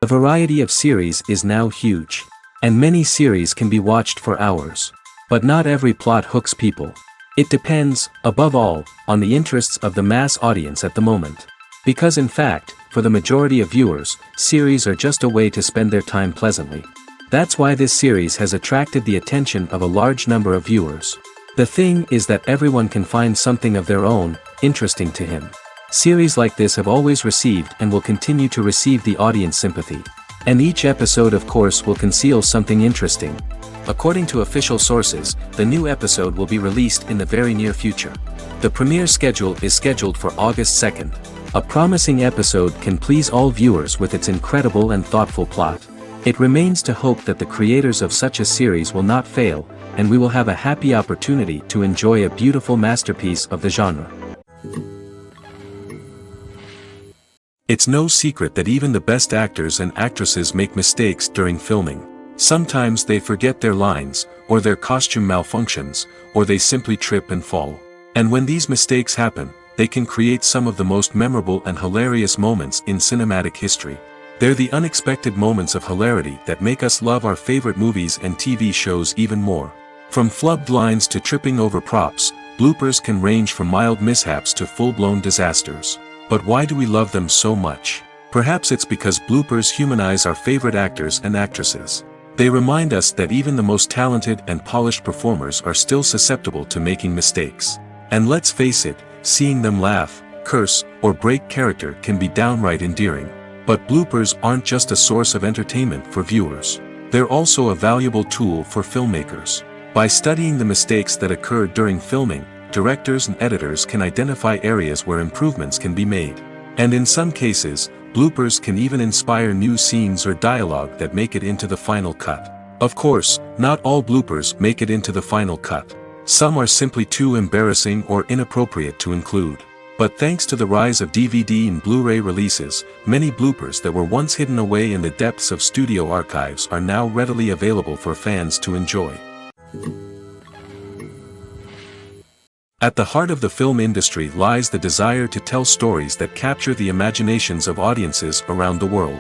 The variety of series is now huge. And many series can be watched for hours. But not every plot hooks people. It depends, above all, on the interests of the mass audience at the moment. Because in fact, for the majority of viewers, series are just a way to spend their time pleasantly. That's why this series has attracted the attention of a large number of viewers. The thing is that everyone can find something of their own, interesting to him. Series like this have always received and will continue to receive the audience sympathy. And each episode of course will conceal something interesting. According to official sources, the new episode will be released in the very near future. The premiere schedule is scheduled for August 2nd. A promising episode can please all viewers with its incredible and thoughtful plot. It remains to hope that the creators of such a series will not fail, and we will have a happy opportunity to enjoy a beautiful masterpiece of the genre. It's no secret that even the best actors and actresses make mistakes during filming. Sometimes they forget their lines, or their costume malfunctions, or they simply trip and fall. And when these mistakes happen, they can create some of the most memorable and hilarious moments in cinematic history. They're the unexpected moments of hilarity that make us love our favorite movies and TV shows even more. From flubbed lines to tripping over props, bloopers can range from mild mishaps to full-blown disasters. But why do we love them so much? Perhaps it's because bloopers humanize our favorite actors and actresses. They remind us that even the most talented and polished performers are still susceptible to making mistakes. And let's face it, seeing them laugh, curse, or break character can be downright endearing. But bloopers aren't just a source of entertainment for viewers. They're also a valuable tool for filmmakers. By studying the mistakes that occurred during filming, directors and editors can identify areas where improvements can be made. And in some cases, bloopers can even inspire new scenes or dialogue that make it into the final cut. Of course, not all bloopers make it into the final cut. Some are simply too embarrassing or inappropriate to include. But thanks to the rise of DVD and Blu-ray releases, many bloopers that were once hidden away in the depths of studio archives are now readily available for fans to enjoy. At the heart of the film industry lies the desire to tell stories that capture the imaginations of audiences around the world.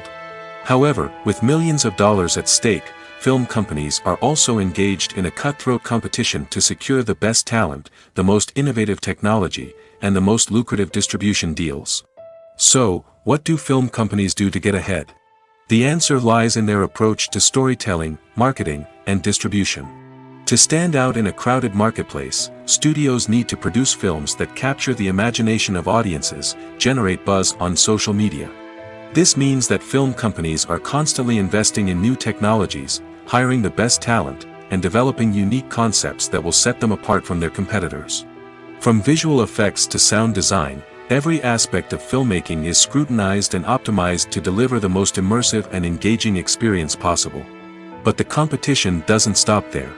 However, with millions of dollars at stake, film companies are also engaged in a cutthroat competition to secure the best talent, the most innovative technology, and the most lucrative distribution deals. So, what do film companies do to get ahead? The answer lies in their approach to storytelling, marketing, and distribution. To stand out in a crowded marketplace, studios need to produce films that capture the imagination of audiences, generate buzz on social media. This means that film companies are constantly investing in new technologies, hiring the best talent, and developing unique concepts that will set them apart from their competitors. From visual effects to sound design, every aspect of filmmaking is scrutinized and optimized to deliver the most immersive and engaging experience possible. But the competition doesn't stop there.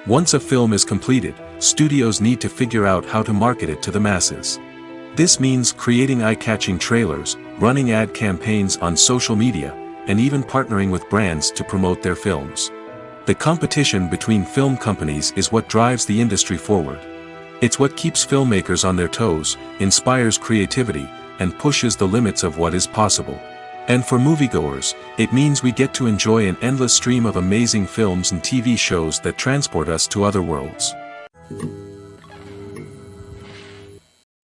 Once a film is completed, studios need to figure out how to market it to the masses. This means creating eye-catching trailers, running ad campaigns on social media, and even partnering with brands to promote their films. The competition between film companies is what drives the industry forward. It's what keeps filmmakers on their toes, inspires creativity, and pushes the limits of what is possible. And for moviegoers, it means we get to enjoy an endless stream of amazing films and TV shows that transport us to other worlds.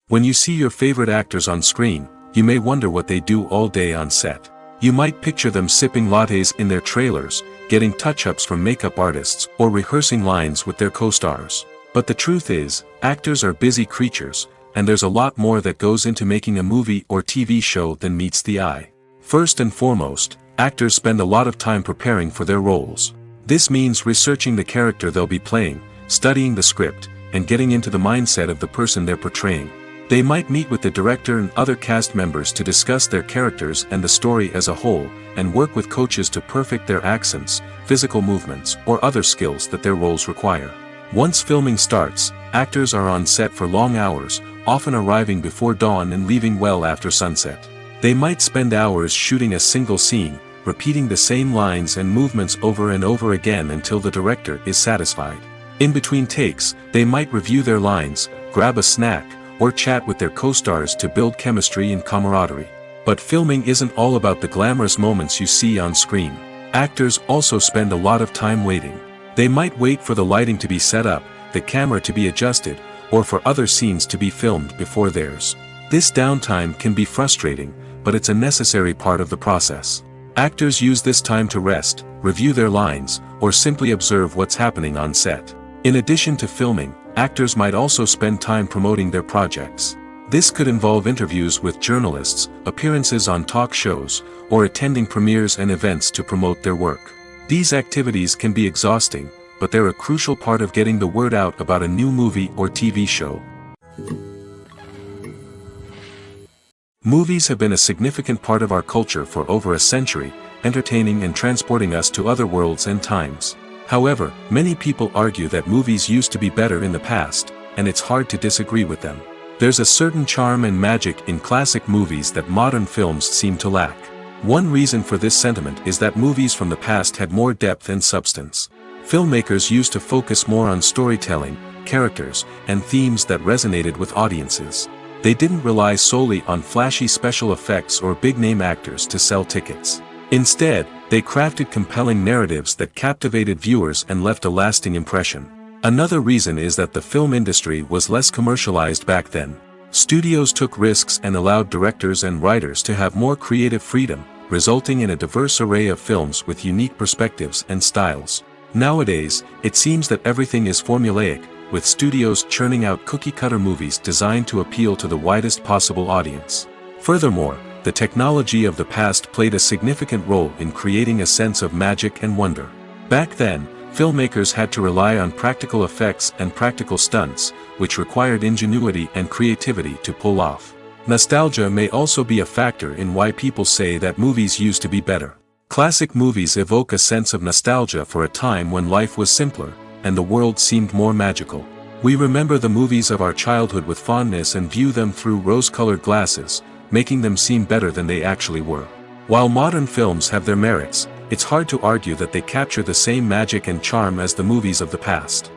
When you see your favorite actors on screen, you may wonder what they do all day on set. You might picture them sipping lattes in their trailers, getting touch-ups from makeup artists, or rehearsing lines with their co-stars. But the truth is, actors are busy creatures, and there's a lot more that goes into making a movie or TV show than meets the eye. First and foremost, actors spend a lot of time preparing for their roles. This means researching the character they'll be playing, studying the script, and getting into the mindset of the person they're portraying. They might meet with the director and other cast members to discuss their characters and the story as a whole, and work with coaches to perfect their accents, physical movements, or other skills that their roles require. Once filming starts, actors are on set for long hours, often arriving before dawn and leaving well after sunset. They might spend hours shooting a single scene, repeating the same lines and movements over and over again until the director is satisfied. In between takes, they might review their lines, grab a snack, or chat with their co-stars to build chemistry and camaraderie. But filming isn't all about the glamorous moments you see on screen. Actors also spend a lot of time waiting. They might wait for the lighting to be set up, the camera to be adjusted, or for other scenes to be filmed before theirs. This downtime can be frustrating, but it's a necessary part of the process. Actors use this time to rest, review their lines, or simply observe what's happening on set. In addition to filming, actors might also spend time promoting their projects. This could involve interviews with journalists, appearances on talk shows, or attending premieres and events to promote their work. These activities can be exhausting, but they're a crucial part of getting the word out about a new movie or TV show. Movies have been a significant part of our culture for over a century, entertaining and transporting us to other worlds and times. However, many people argue that movies used to be better in the past, and it's hard to disagree with them. There's a certain charm and magic in classic movies that modern films seem to lack. One reason for this sentiment is that movies from the past had more depth and substance. Filmmakers used to focus more on storytelling, characters, and themes that resonated with audiences. They didn't rely solely on flashy special effects or big-name actors to sell tickets. Instead, they crafted compelling narratives that captivated viewers and left a lasting impression. Another reason is that the film industry was less commercialized back then. Studios took risks and allowed directors and writers to have more creative freedom, resulting in a diverse array of films with unique perspectives and styles. Nowadays, it seems that everything is formulaic, with studios churning out cookie-cutter movies designed to appeal to the widest possible audience. Furthermore, the technology of the past played a significant role in creating a sense of magic and wonder. Back then, filmmakers had to rely on practical effects and practical stunts, which required ingenuity and creativity to pull off. Nostalgia may also be a factor in why people say that movies used to be better. Classic movies evoke a sense of nostalgia for a time when life was simpler, and the world seemed more magical. We remember the movies of our childhood with fondness and view them through rose-colored glasses, making them seem better than they actually were. While modern films have their merits, it's hard to argue that they capture the same magic and charm as the movies of the past.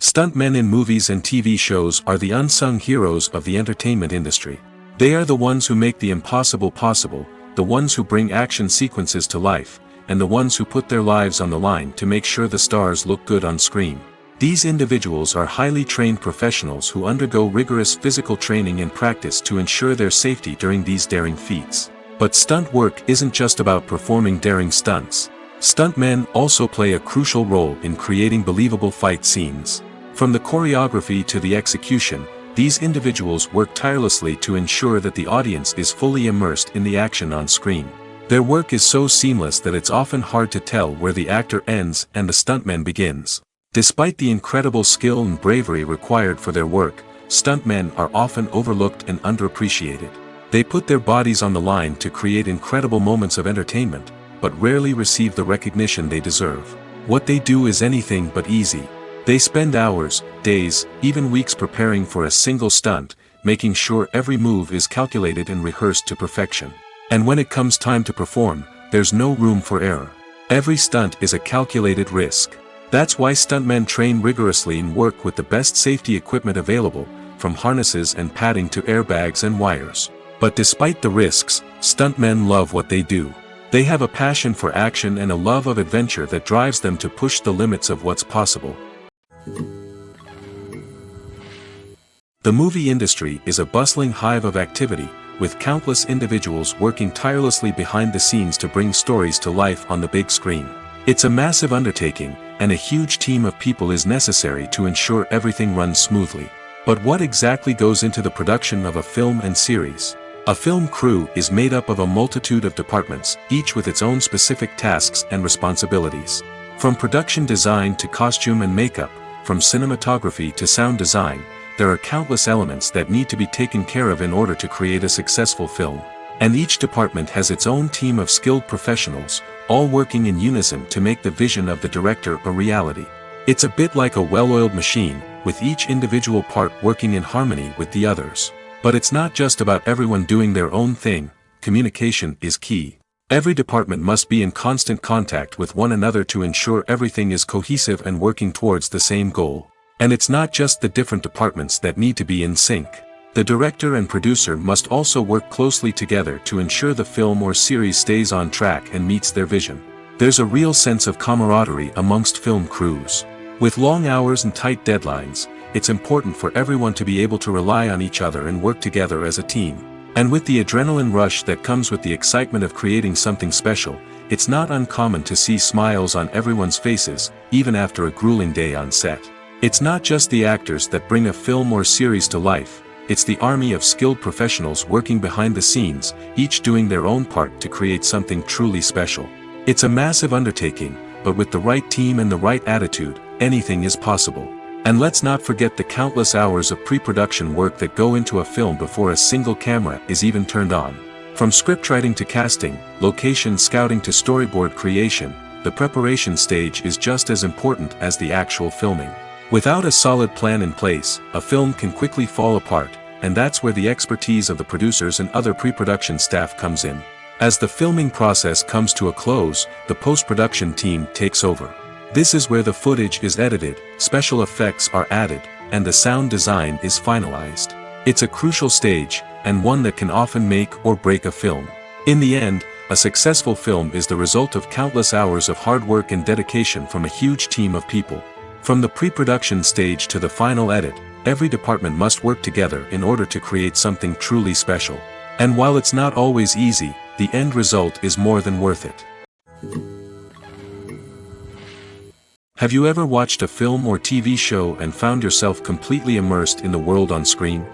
Stuntmen in movies and TV shows are the unsung heroes of the entertainment industry. They are the ones who make the impossible possible, the ones who bring action sequences to life, and the ones who put their lives on the line to make sure the stars look good on screen. These individuals are highly trained professionals who undergo rigorous physical training and practice to ensure their safety during these daring feats. But stunt work isn't just about performing daring stunts. Stuntmen also play a crucial role in creating believable fight scenes. From the choreography to the execution, these individuals work tirelessly to ensure that the audience is fully immersed in the action on screen. Their work is so seamless that it's often hard to tell where the actor ends and the stuntman begins. Despite the incredible skill and bravery required for their work, stuntmen are often overlooked and underappreciated. They put their bodies on the line to create incredible moments of entertainment, but rarely receive the recognition they deserve. What they do is anything but easy. They spend hours, days, even weeks preparing for a single stunt, making sure every move is calculated and rehearsed to perfection. And when it comes time to perform, there's no room for error. Every stunt is a calculated risk. That's why stuntmen train rigorously and work with the best safety equipment available, from harnesses and padding to airbags and wires. But despite the risks, stuntmen love what they do. They have a passion for action and a love of adventure that drives them to push the limits of what's possible. The movie industry is a bustling hive of activity, with countless individuals working tirelessly behind the scenes to bring stories to life on the big screen. It's a massive undertaking, and a huge team of people is necessary to ensure everything runs smoothly. But what exactly goes into the production of a film and series? A film crew is made up of a multitude of departments, each with its own specific tasks and responsibilities. From production design to costume and makeup, from cinematography to sound design, there are countless elements that need to be taken care of in order to create a successful film. And each department has its own team of skilled professionals, all working in unison to make the vision of the director a reality. It's a bit like a well-oiled machine, with each individual part working in harmony with the others. But it's not just about everyone doing their own thing. Communication is key. Every department must be in constant contact with one another to ensure everything is cohesive and working towards the same goal. And it's not just the different departments that need to be in sync. The The director and producer must also work closely together to ensure the film or series stays on track and meets their vision. There's a real sense of camaraderie amongst film crews. With long hours and tight deadlines, it's important for everyone to be able to rely on each other and work together as a team. And with the adrenaline rush that comes with the excitement of creating something special, it's not uncommon to see smiles on everyone's faces, even after a grueling day on set. It's not just the actors that bring a film or series to life, it's the army of skilled professionals working behind the scenes, each doing their own part to create something truly special. It's a massive undertaking, but with the right team and the right attitude, anything is possible. And let's not forget the countless hours of pre-production work that go into a film before a single camera is even turned on. From scriptwriting to casting, location scouting to storyboard creation, the preparation stage is just as important as the actual filming. Without a solid plan in place, a film can quickly fall apart, and that's where the expertise of the producers and other pre-production staff comes in. As the filming process comes to a close, the post-production team takes over. This is where the footage is edited, special effects are added, and the sound design is finalized. It's a crucial stage, and one that can often make or break a film. In the end, a successful film is the result of countless hours of hard work and dedication from a huge team of people. From the pre-production stage to the final edit, every department must work together in order to create something truly special. And while it's not always easy, the end result is more than worth it. Have you ever watched a film or TV show and found yourself completely immersed in the world on screen?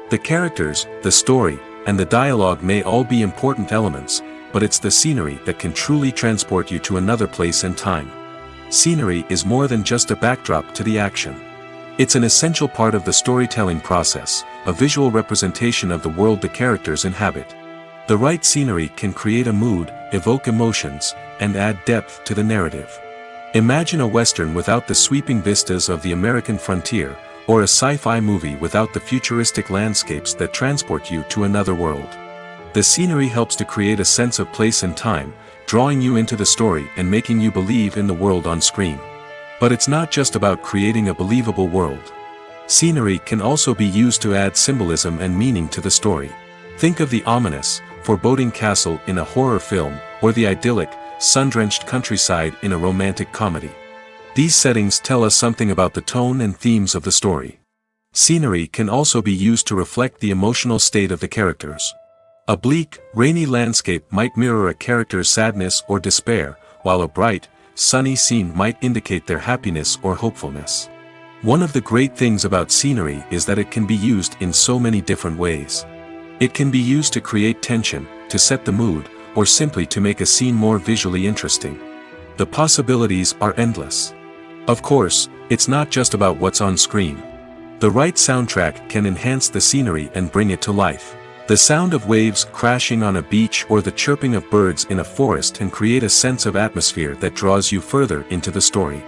The characters, the story, and the dialogue may all be important elements, but it's the scenery that can truly transport you to another place and time. Scenery is more than just a backdrop to the action. It's an essential part of the storytelling process, a visual representation of the world the characters inhabit. The right scenery can create a mood, evoke emotions, and add depth to the narrative. Imagine a Western without the sweeping vistas of the American frontier, or a sci-fi movie without the futuristic landscapes that transport you to another world. The scenery helps to create a sense of place and time, drawing you into the story and making you believe in the world on screen. But it's not just about creating a believable world. Scenery can also be used to add symbolism and meaning to the story. Think of the ominous, foreboding castle in a horror film, or the idyllic, sun-drenched countryside in a romantic comedy. These settings tell us something about the tone and themes of the story. Scenery can also be used to reflect the emotional state of the characters. A bleak, rainy landscape might mirror a character's sadness or despair, while a bright, sunny scene might indicate their happiness or hopefulness. One of the great things about scenery is that it can be used in so many different ways. It can be used to create tension, to set the mood, or simply to make a scene more visually interesting. The possibilities are endless. Of course, it's not just about what's on screen. The right soundtrack can enhance the scenery and bring it to life. The sound of waves crashing on a beach or the chirping of birds in a forest can create a sense of atmosphere that draws you further into the story.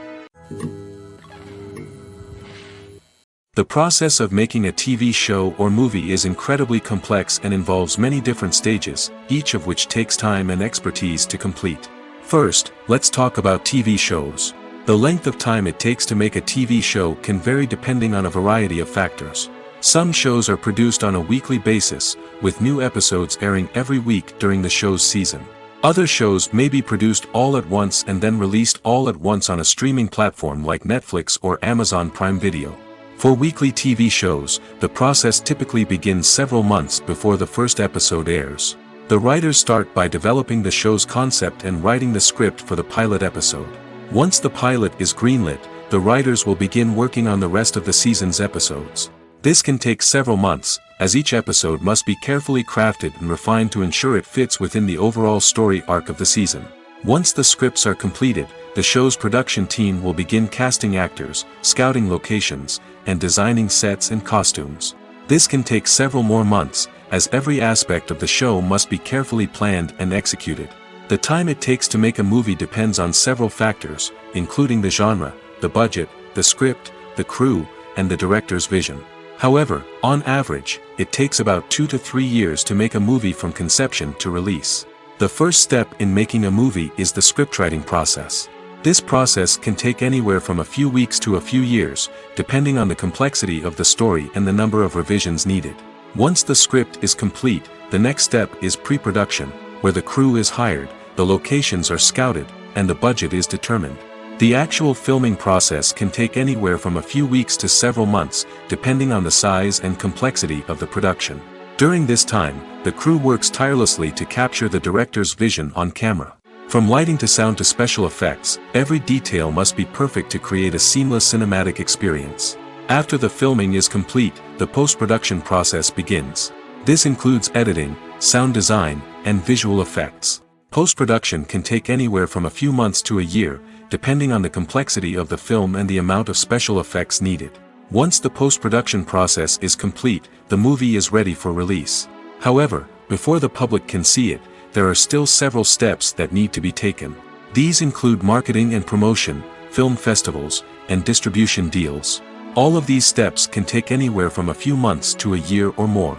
The process of making a TV show or movie is incredibly complex and involves many different stages, each of which takes time and expertise to complete. First, let's talk about TV shows. The length of time it takes to make a TV show can vary depending on a variety of factors. Some shows are produced on a weekly basis, with new episodes airing every week during the show's season. Other shows may be produced all at once and then released all at once on a streaming platform like Netflix or Amazon Prime Video. For weekly TV shows, the process typically begins several months before the first episode airs. The writers start by developing the show's concept and writing the script for the pilot episode. Once the pilot is greenlit, the writers will begin working on the rest of the season's episodes. This can take several months, as each episode must be carefully crafted and refined to ensure it fits within the overall story arc of the season. Once the scripts are completed, the show's production team will begin casting actors, scouting locations, and designing sets and costumes. This can take several more months, as every aspect of the show must be carefully planned and executed. The time it takes to make a movie depends on several factors, including the genre, the budget, the script, the crew, and the director's vision. However, on average, it takes about 2 to 3 years to make a movie from conception to release. The first step in making a movie is the scriptwriting process. This process can take anywhere from a few weeks to a few years, depending on the complexity of the story and the number of revisions needed. Once the script is complete, the next step is pre-production, where the crew is hired, the locations are scouted, and the budget is determined. The actual filming process can take anywhere from a few weeks to several months, depending on the size and complexity of the production. During this time, the crew works tirelessly to capture the director's vision on camera. From lighting to sound to special effects, every detail must be perfect to create a seamless cinematic experience. After the filming is complete, the post-production process begins. This includes editing, sound design, and visual effects. Post-production can take anywhere from a few months to a year, depending on the complexity of the film and the amount of special effects needed. Once the post-production process is complete, the movie is ready for release. However, before the public can see it, there are still several steps that need to be taken. These include marketing and promotion, film festivals, and distribution deals. All of these steps can take anywhere from a few months to a year or more.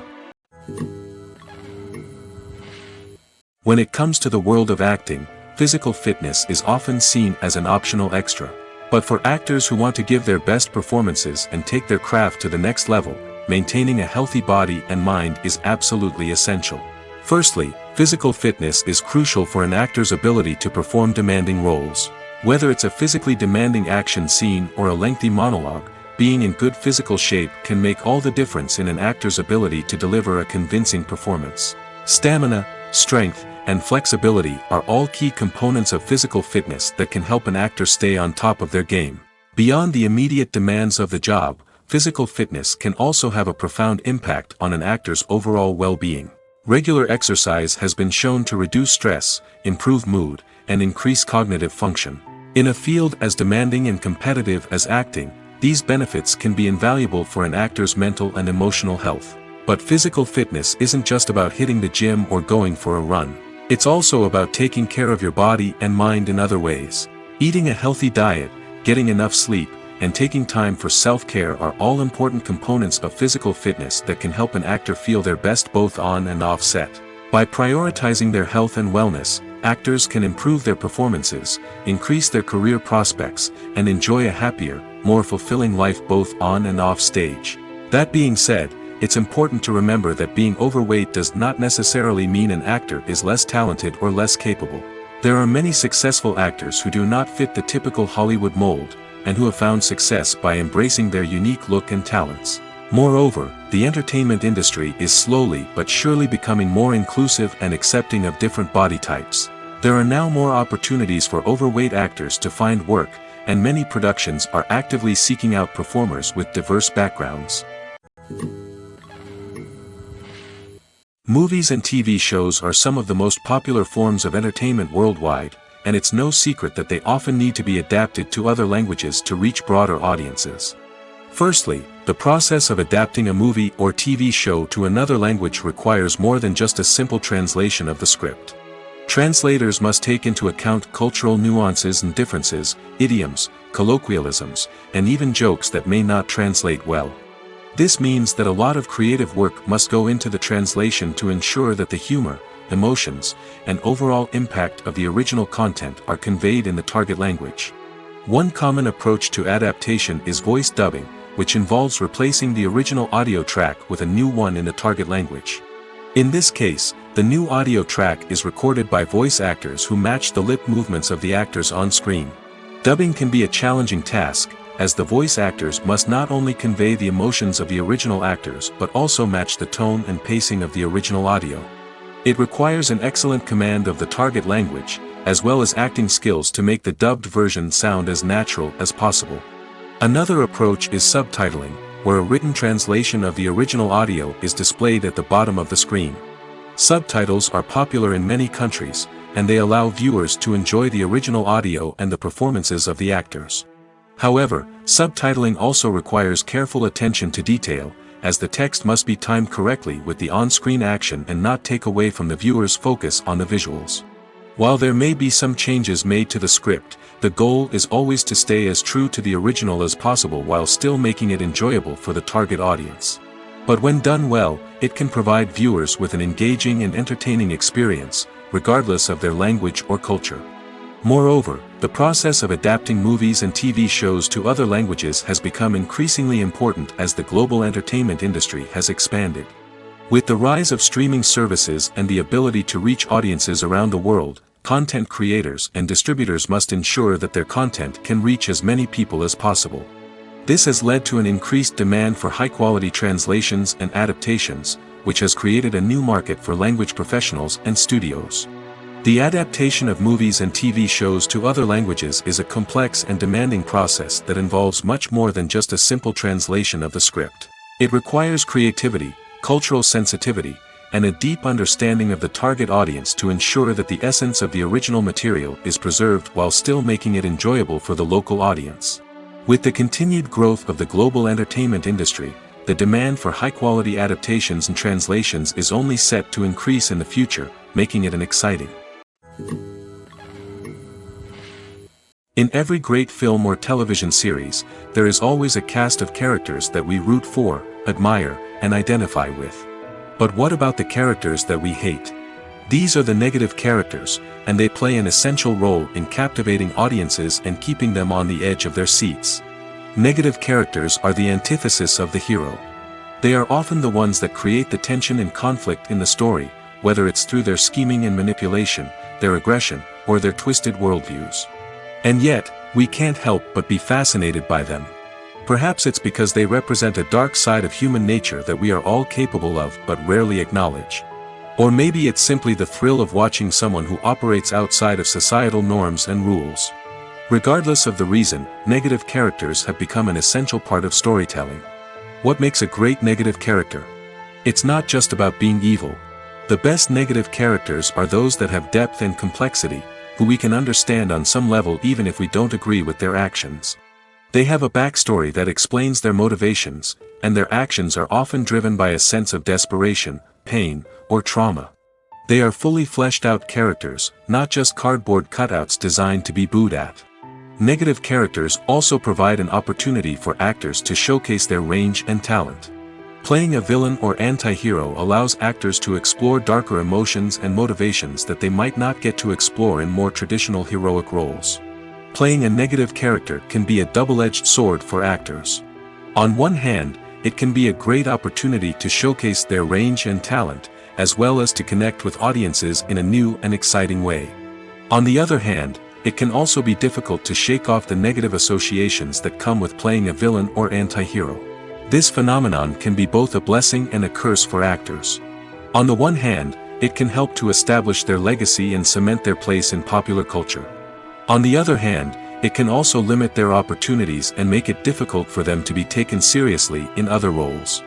When it comes to the world of acting, physical fitness is often seen as an optional extra. But for actors who want to give their best performances and take their craft to the next level, maintaining a healthy body and mind is absolutely essential. Firstly, physical fitness is crucial for an actor's ability to perform demanding roles. Whether it's a physically demanding action scene or a lengthy monologue, being in good physical shape can make all the difference in an actor's ability to deliver a convincing performance. Stamina, strength, and flexibility are all key components of physical fitness that can help an actor stay on top of their game. Beyond the immediate demands of the job, physical fitness can also have a profound impact on an actor's overall well-being. Regular exercise has been shown to reduce stress, improve mood, and increase cognitive function. In a field as demanding and competitive as acting, these benefits can be invaluable for an actor's mental and emotional health. But physical fitness isn't just about hitting the gym or going for a run. It's also about taking care of your body and mind in other ways. Eating a healthy diet, getting enough sleep, and taking time for self-care are all important components of physical fitness that can help an actor feel their best both on and off set. By prioritizing their health and wellness, actors can improve their performances, increase their career prospects, and enjoy a happier, more fulfilling life both on and off stage. That being said, it's important to remember that being overweight does not necessarily mean an actor is less talented or less capable. There are many successful actors who do not fit the typical Hollywood mold, and who have found success by embracing their unique look and talents. Moreover, the entertainment industry is slowly but surely becoming more inclusive and accepting of different body types. There are now more opportunities for overweight actors to find work, and many productions are actively seeking out performers with diverse backgrounds. Movies and TV shows are some of the most popular forms of entertainment worldwide, and it's no secret that they often need to be adapted to other languages to reach broader audiences. Firstly, the process of adapting a movie or TV show to another language requires more than just a simple translation of the script. Translators must take into account cultural nuances and differences, idioms, colloquialisms, and even jokes that may not translate well. This means that a lot of creative work must go into the translation to ensure that the humor, emotions, and overall impact of the original content are conveyed in the target language. One common approach to adaptation is voice dubbing, which involves replacing the original audio track with a new one in the target language. In this case, the new audio track is recorded by voice actors who match the lip movements of the actors on screen. Dubbing can be a challenging task, as the voice actors must not only convey the emotions of the original actors but also match the tone and pacing of the original audio. It requires an excellent command of the target language, as well as acting skills to make the dubbed version sound as natural as possible. Another approach is subtitling, where a written translation of the original audio is displayed at the bottom of the screen. Subtitles are popular in many countries, and they allow viewers to enjoy the original audio and the performances of the actors. However, subtitling also requires careful attention to detail, as the text must be timed correctly with the on-screen action and not take away from the viewer's focus on the visuals. While there may be some changes made to the script, the goal is always to stay as true to the original as possible while still making it enjoyable for the target audience. But when done well, it can provide viewers with an engaging and entertaining experience, regardless of their language or culture. Moreover, the process of adapting movies and TV shows to other languages has become increasingly important as the global entertainment industry has expanded. With the rise of streaming services and the ability to reach audiences around the world, content creators and distributors must ensure that their content can reach as many people as possible. This has led to an increased demand for high-quality translations and adaptations, which has created a new market for language professionals and studios. The adaptation of movies and TV shows to other languages is a complex and demanding process that involves much more than just a simple translation of the script. It requires creativity, cultural sensitivity, and a deep understanding of the target audience to ensure that the essence of the original material is preserved while still making it enjoyable for the local audience. With the continued growth of the global entertainment industry, the demand for high-quality adaptations and translations is only set to increase in the future, making it an exciting. In every great film or television series, there is always a cast of characters that we root for, admire, and identify with. But what about the characters that we hate? These are the negative characters, and they play an essential role in captivating audiences and keeping them on the edge of their seats. Negative characters are the antithesis of the hero. They are often the ones that create the tension and conflict in the story, whether it's through their scheming and manipulation, their aggression, or their twisted worldviews. And yet, we can't help but be fascinated by them. Perhaps it's because they represent a dark side of human nature that we are all capable of but rarely acknowledge. Or maybe it's simply the thrill of watching someone who operates outside of societal norms and rules. Regardless of the reason, negative characters have become an essential part of storytelling. What makes a great negative character? It's not just about being evil. The best negative characters are those that have depth and complexity, who we can understand on some level even if we don't agree with their actions. They have a backstory that explains their motivations, and their actions are often driven by a sense of desperation, pain, or trauma. They are fully fleshed out characters, not just cardboard cutouts designed to be booed at. Negative characters also provide an opportunity for actors to showcase their range and talent. Playing a villain or anti-hero allows actors to explore darker emotions and motivations that they might not get to explore in more traditional heroic roles. Playing a negative character can be a double-edged sword for actors. On one hand, it can be a great opportunity to showcase their range and talent, as well as to connect with audiences in a new and exciting way. On the other hand, it can also be difficult to shake off the negative associations that come with playing a villain or anti-hero. This phenomenon can be both a blessing and a curse for actors. On the one hand, it can help to establish their legacy and cement their place in popular culture. On the other hand, it can also limit their opportunities and make it difficult for them to be taken seriously in other roles.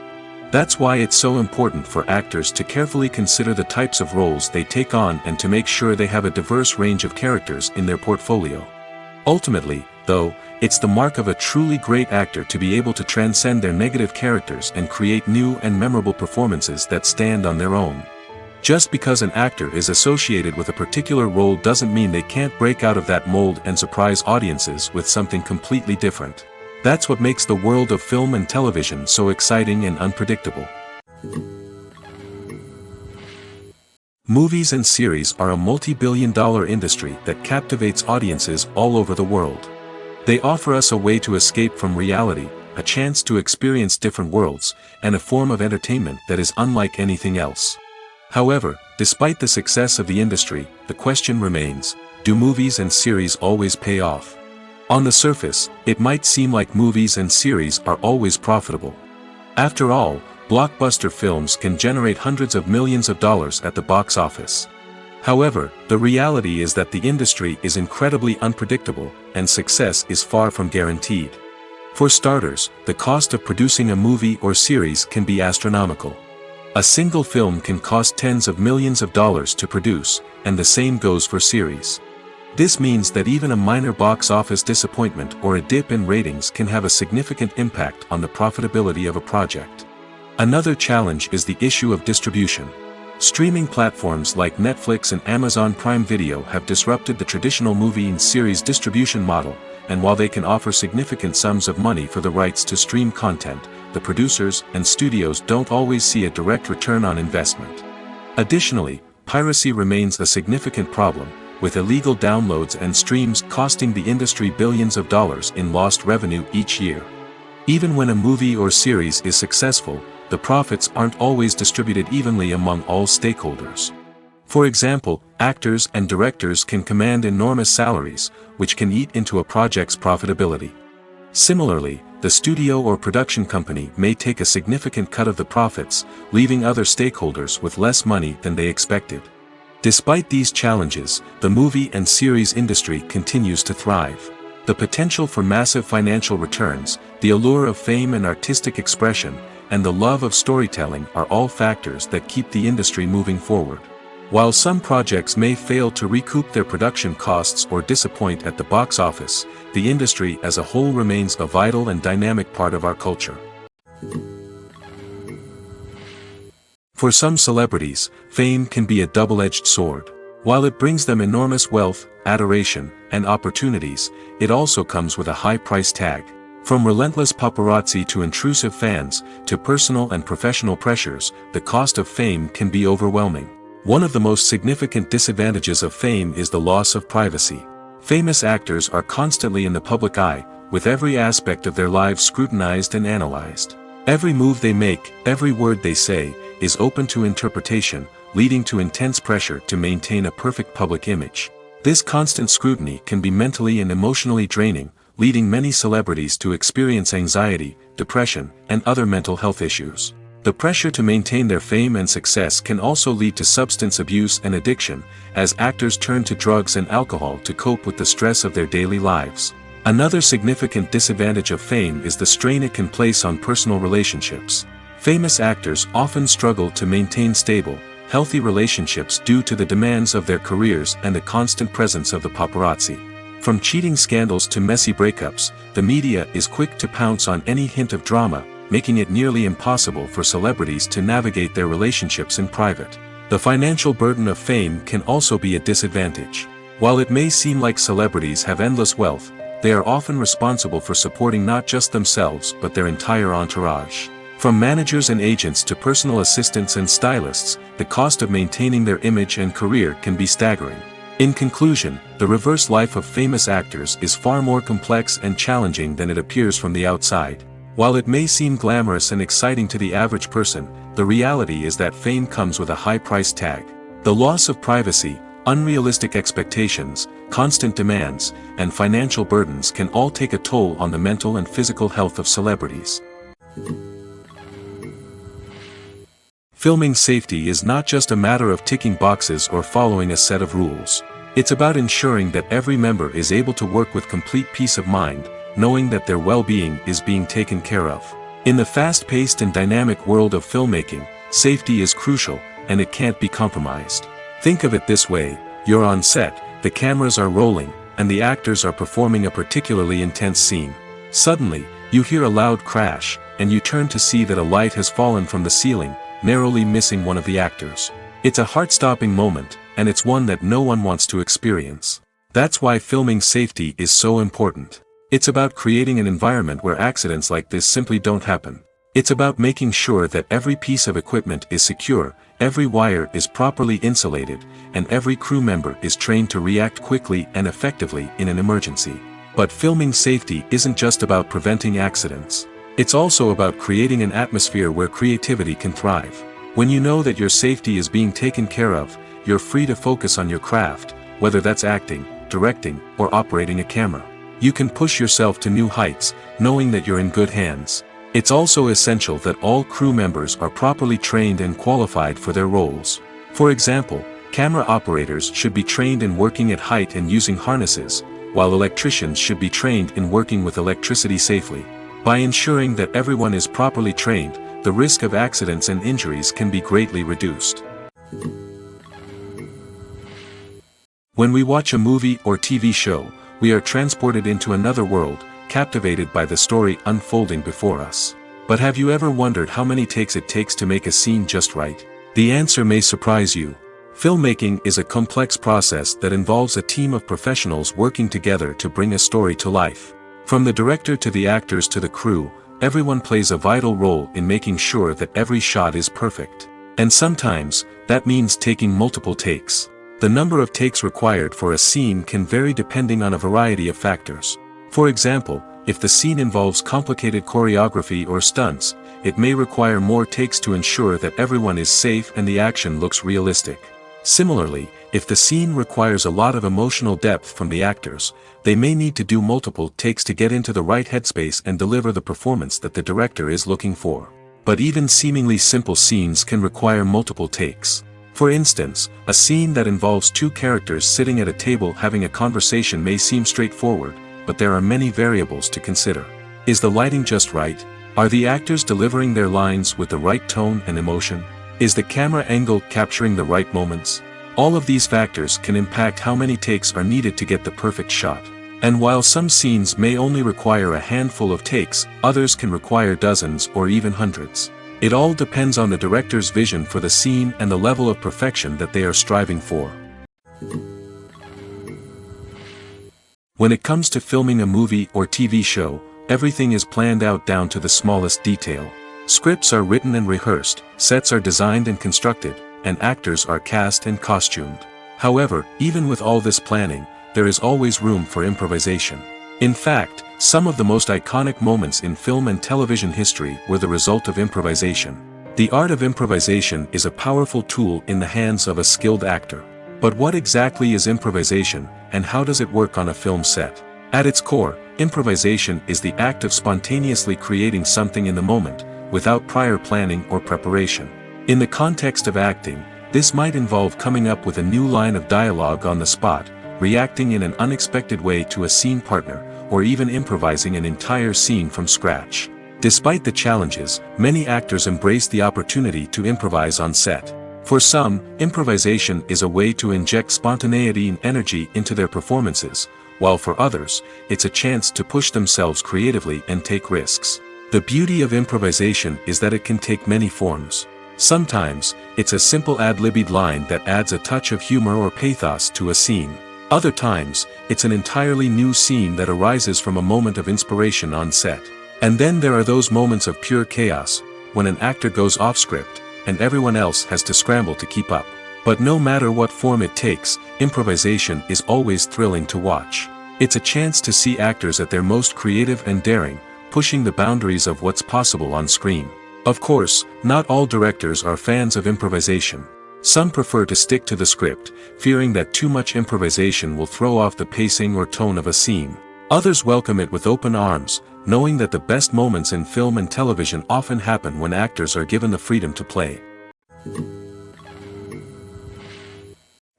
That's why it's so important for actors to carefully consider the types of roles they take on and to make sure they have a diverse range of characters in their portfolio. Ultimately, though, it's the mark of a truly great actor to be able to transcend their negative characters and create new and memorable performances that stand on their own. Just because an actor is associated with a particular role doesn't mean they can't break out of that mold and surprise audiences with something completely different. That's what makes the world of film and television so exciting and unpredictable. Movies and series are a multi-billion-dollar industry that captivates audiences all over the world. They offer us a way to escape from reality, a chance to experience different worlds, and a form of entertainment that is unlike anything else. However, despite the success of the industry, the question remains, do movies and series always pay off? On the surface, it might seem like movies and series are always profitable. After all, blockbuster films can generate hundreds of millions of dollars at the box office. However, the reality is that the industry is incredibly unpredictable, and success is far from guaranteed. For starters, the cost of producing a movie or series can be astronomical. A single film can cost tens of millions of dollars to produce, and the same goes for series. This means that even a minor box office disappointment or a dip in ratings can have a significant impact on the profitability of a project. Another challenge is the issue of distribution. Streaming platforms like Netflix and Amazon Prime Video have disrupted the traditional movie and series distribution model, and while they can offer significant sums of money for the rights to stream content, the producers and studios don't always see a direct return on investment. Additionally, piracy remains a significant problem, with illegal downloads and streams costing the industry billions of dollars in lost revenue each year. Even when a movie or series is successful, the the profits aren't always distributed evenly among all stakeholders. For example, actors and directors can command enormous salaries, which can eat into a project's profitability. Similarly, the studio or production company may take a significant cut of the profits, leaving other stakeholders with less money than they expected. Despite these challenges, the movie and series industry continues to thrive. The potential for massive financial returns, the allure of fame and artistic expression, and the love of storytelling are all factors that keep the industry moving forward. While some projects may fail to recoup their production costs or disappoint at the box office, the industry as a whole remains a vital and dynamic part of our culture. For some celebrities, fame can be a double-edged sword. While it brings them enormous wealth, adoration, and opportunities, it also comes with a high price tag. From relentless paparazzi to intrusive fans, to personal and professional pressures, the cost of fame can be overwhelming. One of the most significant disadvantages of fame is the loss of privacy. Famous actors are constantly in the public eye, with every aspect of their lives scrutinized and analyzed. Every move they make, every word they say, is open to interpretation, leading to intense pressure to maintain a perfect public image. This constant scrutiny can be mentally and emotionally draining, leading many celebrities to experience anxiety, depression, and other mental health issues. The pressure to maintain their fame and success can also lead to substance abuse and addiction, as actors turn to drugs and alcohol to cope with the stress of their daily lives. Another significant disadvantage of fame is the strain it can place on personal relationships. Famous actors often struggle to maintain stable, healthy relationships due to the demands of their careers and the constant presence of the paparazzi. From cheating scandals to messy breakups, the media is quick to pounce on any hint of drama, making it nearly impossible for celebrities to navigate their relationships in private. The financial burden of fame can also be a disadvantage. While it may seem like celebrities have endless wealth, they are often responsible for supporting not just themselves but their entire entourage. From managers and agents to personal assistants and stylists, the cost of maintaining their image and career can be staggering. In conclusion, the reverse life of famous actors is far more complex and challenging than it appears from the outside. While it may seem glamorous and exciting to the average person, the reality is that fame comes with a high price tag. The loss of privacy, unrealistic expectations, constant demands, and financial burdens can all take a toll on the mental and physical health of celebrities. Filming safety is not just a matter of ticking boxes or following a set of rules. It's about ensuring that every member is able to work with complete peace of mind, knowing that their well-being is being taken care of. In the fast-paced and dynamic world of filmmaking, safety is crucial, and it can't be compromised. Think of it this way: you're on set, the cameras are rolling, and the actors are performing a particularly intense scene. Suddenly, you hear a loud crash, and you turn to see that a light has fallen from the ceiling, narrowly missing one of the actors. It's a heart-stopping moment, and it's one that no one wants to experience. That's why filming safety is so important. It's about creating an environment where accidents like this simply don't happen. It's about making sure that every piece of equipment is secure, every wire is properly insulated, and every crew member is trained to react quickly and effectively in an emergency. But filming safety isn't just about preventing accidents. It's also about creating an atmosphere where creativity can thrive. When you know that your safety is being taken care of, you're free to focus on your craft, whether that's acting, directing, or operating a camera. You can push yourself to new heights, knowing that you're in good hands. It's also essential that all crew members are properly trained and qualified for their roles. For example, camera operators should be trained in working at height and using harnesses, while electricians should be trained in working with electricity safely. By ensuring that everyone is properly trained, the risk of accidents and injuries can be greatly reduced. When we watch a movie or TV show, we are transported into another world, captivated by the story unfolding before us. But have you ever wondered how many takes it takes to make a scene just right? The answer may surprise you. Filmmaking is a complex process that involves a team of professionals working together to bring a story to life. From the director to the actors to the crew, everyone plays a vital role in making sure that every shot is perfect. And sometimes, that means taking multiple takes. The number of takes required for a scene can vary depending on a variety of factors. For example, if the scene involves complicated choreography or stunts, it may require more takes to ensure that everyone is safe and the action looks realistic. Similarly, if the scene requires a lot of emotional depth from the actors, they may need to do multiple takes to get into the right headspace and deliver the performance that the director is looking for. But even seemingly simple scenes can require multiple takes. For instance, a scene that involves two characters sitting at a table having a conversation may seem straightforward, but there are many variables to consider. Is the lighting just right? Are the actors delivering their lines with the right tone and emotion? Is the camera angle capturing the right moments? All of these factors can impact how many takes are needed to get the perfect shot. And while some scenes may only require a handful of takes, others can require dozens or even hundreds. It all depends on the director's vision for the scene and the level of perfection that they are striving for. When it comes to filming a movie or TV show, everything is planned out down to the smallest detail. Scripts are written and rehearsed, sets are designed and constructed, and actors are cast and costumed. However, even with all this planning, there is always room for improvisation. In fact, some of the most iconic moments in film and television history were the result of improvisation. The art of improvisation is a powerful tool in the hands of a skilled actor. But what exactly is improvisation, and how does it work on a film set? At its core, improvisation is the act of spontaneously creating something in the moment, without prior planning or preparation. In the context of acting, this might involve coming up with a new line of dialogue on the spot, reacting in an unexpected way to a scene partner, or even improvising an entire scene from scratch. Despite the challenges, many actors embrace the opportunity to improvise on set. For some, improvisation is a way to inject spontaneity and energy into their performances, while for others, it's a chance to push themselves creatively and take risks. The beauty of improvisation is that it can take many forms. Sometimes, it's a simple ad-libbed line that adds a touch of humor or pathos to a scene. Other times, it's an entirely new scene that arises from a moment of inspiration on set. And then there are those moments of pure chaos, when an actor goes off script, and everyone else has to scramble to keep up. But no matter what form it takes, improvisation is always thrilling to watch. It's a chance to see actors at their most creative and daring, pushing the boundaries of what's possible on screen. Of course, not all directors are fans of improvisation. Some prefer to stick to the script, fearing that too much improvisation will throw off the pacing or tone of a scene. Others welcome it with open arms, knowing that the best moments in film and television often happen when actors are given the freedom to play.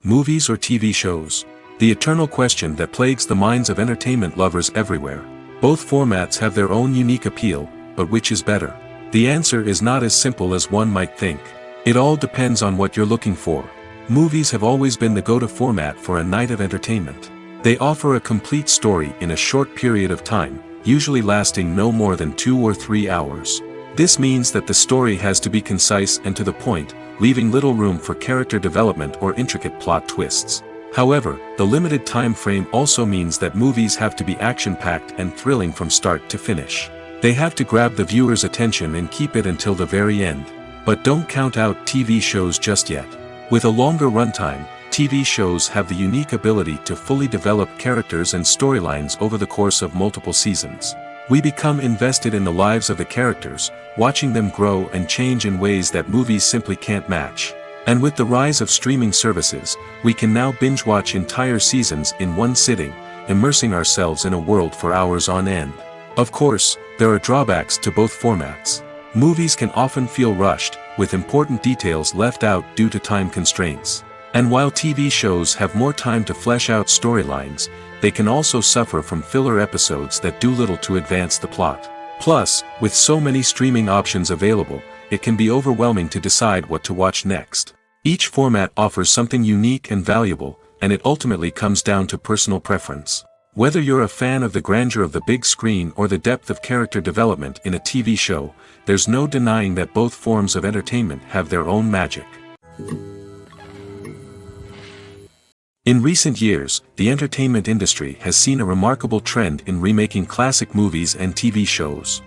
Movies or TV shows? The eternal question that plagues the minds of entertainment lovers everywhere. Both formats have their own unique appeal, but which is better? The answer is not as simple as one might think. It all depends on what you're looking for. Movies have always been the go-to format for a night of entertainment. They offer a complete story in a short period of time, usually lasting no more than 2 or 3 hours. This means that the story has to be concise and to the point, leaving little room for character development or intricate plot twists. However, the limited time frame also means that movies have to be action-packed and thrilling from start to finish. They have to grab the viewer's attention and keep it until the very end. But don't count out TV shows just yet. With a longer runtime, TV shows have the unique ability to fully develop characters and storylines over the course of multiple seasons. We become invested in the lives of the characters, watching them grow and change in ways that movies simply can't match. And with the rise of streaming services, we can now binge-watch entire seasons in one sitting, immersing ourselves in a world for hours on end. Of course, there are drawbacks to both formats. Movies can often feel rushed, with important details left out due to time constraints. And while TV shows have more time to flesh out storylines, they can also suffer from filler episodes that do little to advance the plot. Plus, with so many streaming options available, it can be overwhelming to decide what to watch next. Each format offers something unique and valuable, and it ultimately comes down to personal preference. Whether you're a fan of the grandeur of the big screen or the depth of character development in a TV show, there's no denying that both forms of entertainment have their own magic. In recent years, the entertainment industry has seen a remarkable trend in remaking classic movies and TV shows.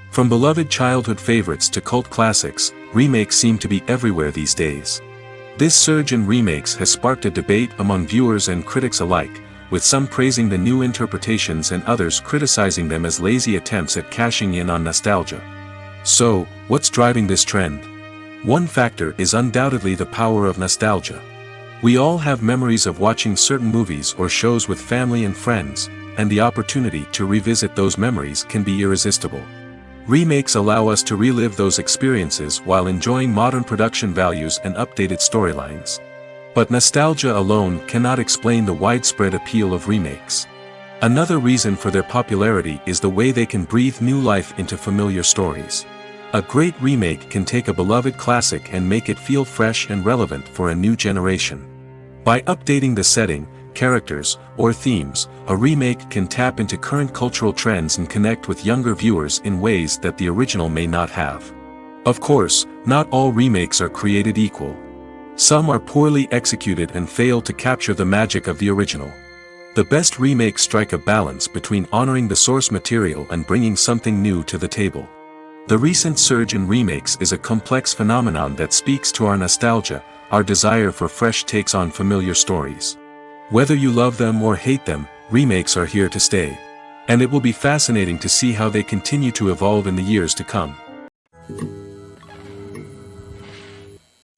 From beloved childhood favorites to cult classics, remakes seem to be everywhere these days. This surge in remakes has sparked a debate among viewers and critics alike, with some praising the new interpretations and others criticizing them as lazy attempts at cashing in on nostalgia. So, what's driving this trend? One factor is undoubtedly the power of nostalgia. We all have memories of watching certain movies or shows with family and friends, and the opportunity to revisit those memories can be irresistible. Remakes allow us to relive those experiences while enjoying modern production values and updated storylines. But nostalgia alone cannot explain the widespread appeal of remakes. Another reason for their popularity is the way they can breathe new life into familiar stories. A great remake can take a beloved classic and make it feel fresh and relevant for a new generation. By updating the setting, characters, or themes, a remake can tap into current cultural trends and connect with younger viewers in ways that the original may not have. Of course, not all remakes are created equal. Some are poorly executed and fail to capture the magic of the original. The best remakes strike a balance between honoring the source material and bringing something new to the table. The recent surge in remakes is a complex phenomenon that speaks to our nostalgia, our desire for fresh takes on familiar stories. Whether you love them or hate them, remakes are here to stay. And it will be fascinating to see how they continue to evolve in the years to come.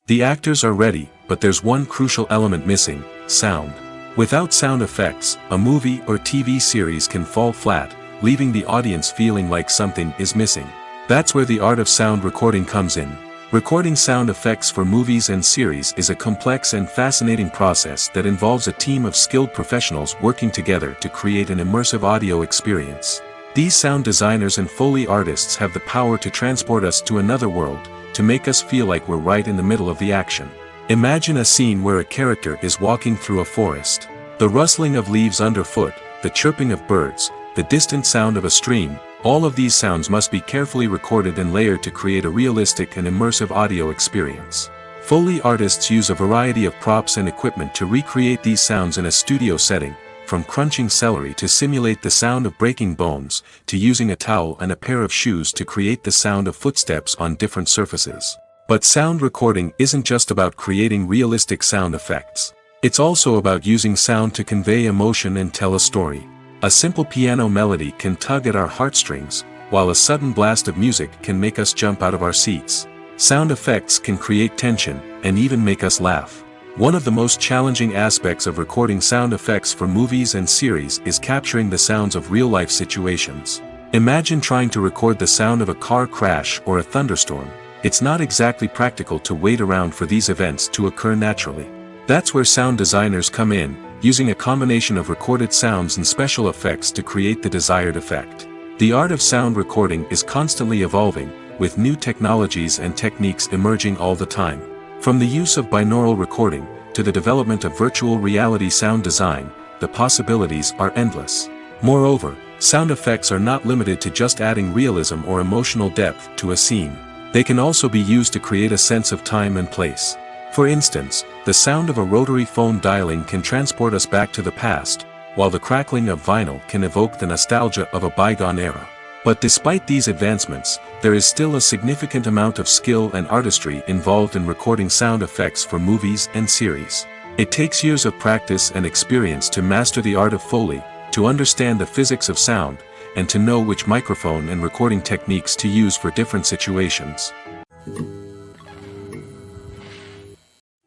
The actors are ready, but there's one crucial element missing: sound. Without sound effects, a movie or TV series can fall flat, leaving the audience feeling like something is missing. That's where the art of sound recording comes in. Recording sound effects for movies and series is a complex and fascinating process that involves a team of skilled professionals working together to create an immersive audio experience. These sound designers and Foley artists have the power to transport us to another world, to make us feel like we're right in the middle of the action. Imagine a scene where a character is walking through a forest. The rustling of leaves underfoot, the chirping of birds, the distant sound of a stream, all of these sounds must be carefully recorded and layered to create a realistic and immersive audio experience. Foley artists use a variety of props and equipment to recreate these sounds in a studio setting, from crunching celery to simulate the sound of breaking bones, to using a towel and a pair of shoes to create the sound of footsteps on different surfaces. But sound recording isn't just about creating realistic sound effects. It's also about using sound to convey emotion and tell a story. A simple piano melody can tug at our heartstrings, while a sudden blast of music can make us jump out of our seats. Sound effects can create tension, and even make us laugh. One of the most challenging aspects of recording sound effects for movies and series is capturing the sounds of real-life situations. Imagine trying to record the sound of a car crash or a thunderstorm. It's not exactly practical to wait around for these events to occur naturally. That's where sound designers come in, using a combination of recorded sounds and special effects to create the desired effect. The art of sound recording is constantly evolving, with new technologies and techniques emerging all the time. From the use of binaural recording, to the development of virtual reality sound design, the possibilities are endless. Moreover, sound effects are not limited to just adding realism or emotional depth to a scene. They can also be used to create a sense of time and place. For instance, the sound of a rotary phone dialing can transport us back to the past, while the crackling of vinyl can evoke the nostalgia of a bygone era. But despite these advancements, there is still a significant amount of skill and artistry involved in recording sound effects for movies and series. It takes years of practice and experience to master the art of Foley, to understand the physics of sound, and to know which microphone and recording techniques to use for different situations.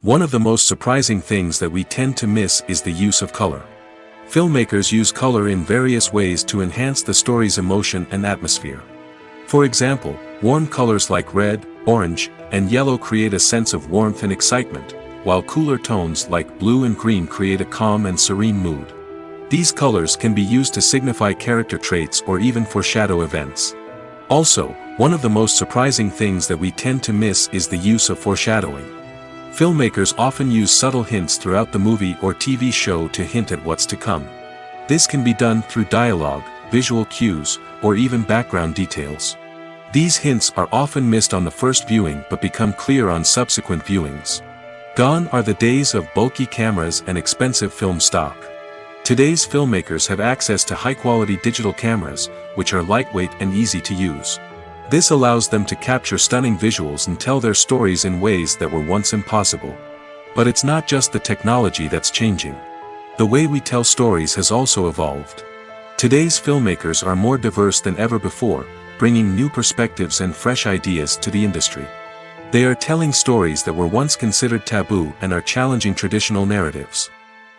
One of the most surprising things that we tend to miss is the use of color. Filmmakers use color in various ways to enhance the story's emotion and atmosphere. For example, warm colors like red, orange, and yellow create a sense of warmth and excitement, while cooler tones like blue and green create a calm and serene mood. These colors can be used to signify character traits or even foreshadow events. Also, one of the most surprising things that we tend to miss is the use of foreshadowing. Filmmakers often use subtle hints throughout the movie or TV show to hint at what's to come. This can be done through dialogue, visual cues, or even background details. These hints are often missed on the first viewing but become clear on subsequent viewings. Gone are the days of bulky cameras and expensive film stock. Today's filmmakers have access to high-quality digital cameras, which are lightweight and easy to use. This allows them to capture stunning visuals and tell their stories in ways that were once impossible. But it's not just the technology that's changing. The way we tell stories has also evolved. Today's filmmakers are more diverse than ever before, bringing new perspectives and fresh ideas to the industry. They are telling stories that were once considered taboo and are challenging traditional narratives.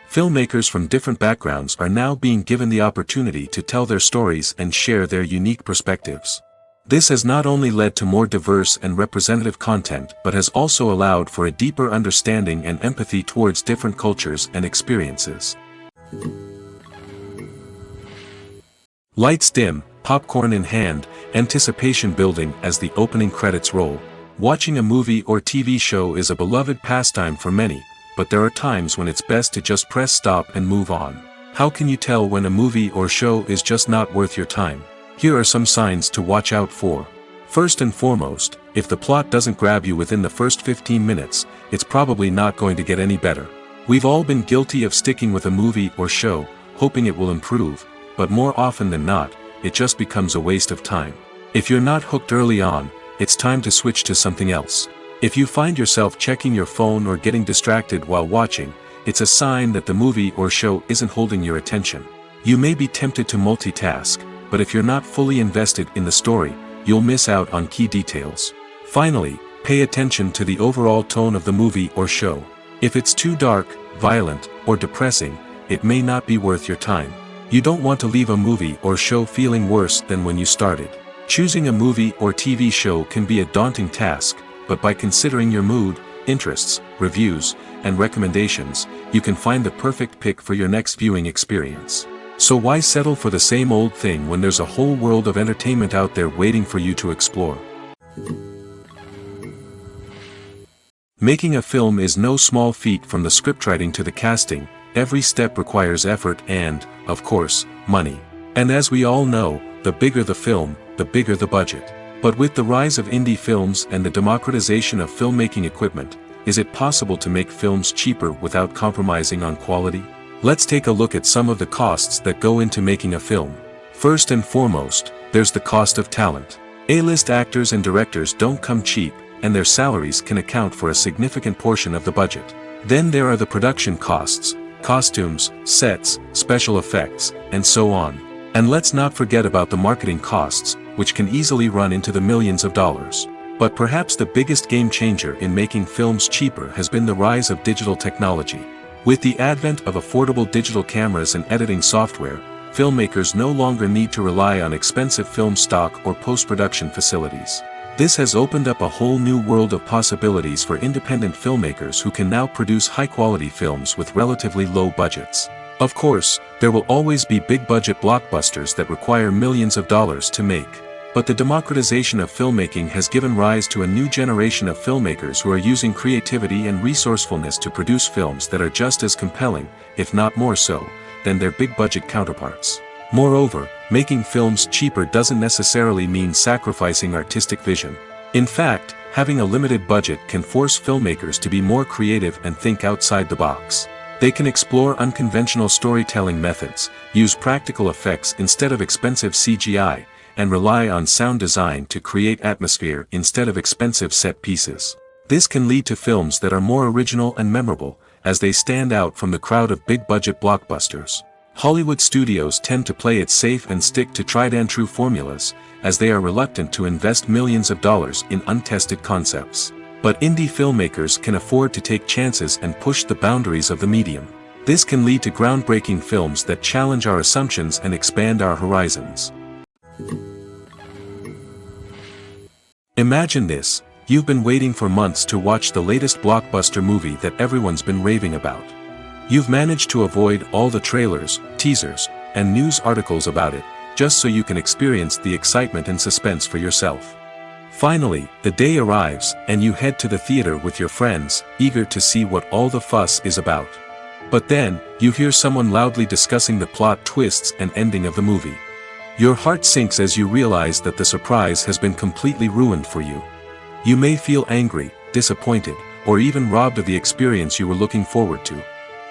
Filmmakers from different backgrounds are now being given the opportunity to tell their stories and share their unique perspectives. This has not only led to more diverse and representative content but has also allowed for a deeper understanding and empathy towards different cultures and experiences. Lights dim, popcorn in hand, anticipation building as the opening credits roll. Watching a movie or TV show is a beloved pastime for many, but there are times when it's best to just press stop and move on. How can you tell when a movie or show is just not worth your time? Here are some signs to watch out for. First and foremost, if the plot doesn't grab you within the first 15 minutes, it's probably not going to get any better. We've all been guilty of sticking with a movie or show, hoping it will improve, but more often than not, it just becomes a waste of time. If you're not hooked early on, it's time to switch to something else. If you find yourself checking your phone or getting distracted while watching, it's a sign that the movie or show isn't holding your attention. You may be tempted to multitask, but if you're not fully invested in the story, you'll miss out on key details. Finally, pay attention to the overall tone of the movie or show. If it's too dark, violent, or depressing, it may not be worth your time. You don't want to leave a movie or show feeling worse than when you started. Choosing a movie or TV show can be a daunting task, but by considering your mood, interests, reviews, and recommendations, you can find the perfect pick for your next viewing experience. So why settle for the same old thing when there's a whole world of entertainment out there waiting for you to explore? Making a film is no small feat. From the scriptwriting to the casting, every step requires effort and, of course, money. And as we all know, the bigger the film, the bigger the budget. But with the rise of indie films and the democratization of filmmaking equipment, is it possible to make films cheaper without compromising on quality? Let's take a look at some of the costs that go into making a film. First and foremost, there's the cost of talent. A-list actors and directors don't come cheap, and their salaries can account for a significant portion of the budget. Then there are the production costs, costumes, sets, special effects, and so on. And let's not forget about the marketing costs, which can easily run into the millions of dollars. But perhaps the biggest game changer in making films cheaper has been the rise of digital technology. With the advent of affordable digital cameras and editing software, filmmakers no longer need to rely on expensive film stock or post-production facilities. This has opened up a whole new world of possibilities for independent filmmakers who can now produce high-quality films with relatively low budgets. Of course, there will always be big-budget blockbusters that require millions of dollars to make. But the democratization of filmmaking has given rise to a new generation of filmmakers who are using creativity and resourcefulness to produce films that are just as compelling, if not more so, than their big-budget counterparts. Moreover, making films cheaper doesn't necessarily mean sacrificing artistic vision. In fact, having a limited budget can force filmmakers to be more creative and think outside the box. They can explore unconventional storytelling methods, use practical effects instead of expensive CGI, and rely on sound design to create atmosphere instead of expensive set pieces. This can lead to films that are more original and memorable, as they stand out from the crowd of big-budget blockbusters. Hollywood studios tend to play it safe and stick to tried-and-true formulas, as they are reluctant to invest millions of dollars in untested concepts. But indie filmmakers can afford to take chances and push the boundaries of the medium. This can lead to groundbreaking films that challenge our assumptions and expand our horizons. Imagine this: you've been waiting for months to watch the latest blockbuster movie that everyone's been raving about. You've managed to avoid all the trailers, teasers, and news articles about it, just so you can experience the excitement and suspense for yourself. Finally, the day arrives, and you head to the theater with your friends, eager to see what all the fuss is about. But then, you hear someone loudly discussing the plot twists and ending of the movie. Your heart sinks as you realize that the surprise has been completely ruined for you. You may feel angry, disappointed, or even robbed of the experience you were looking forward to.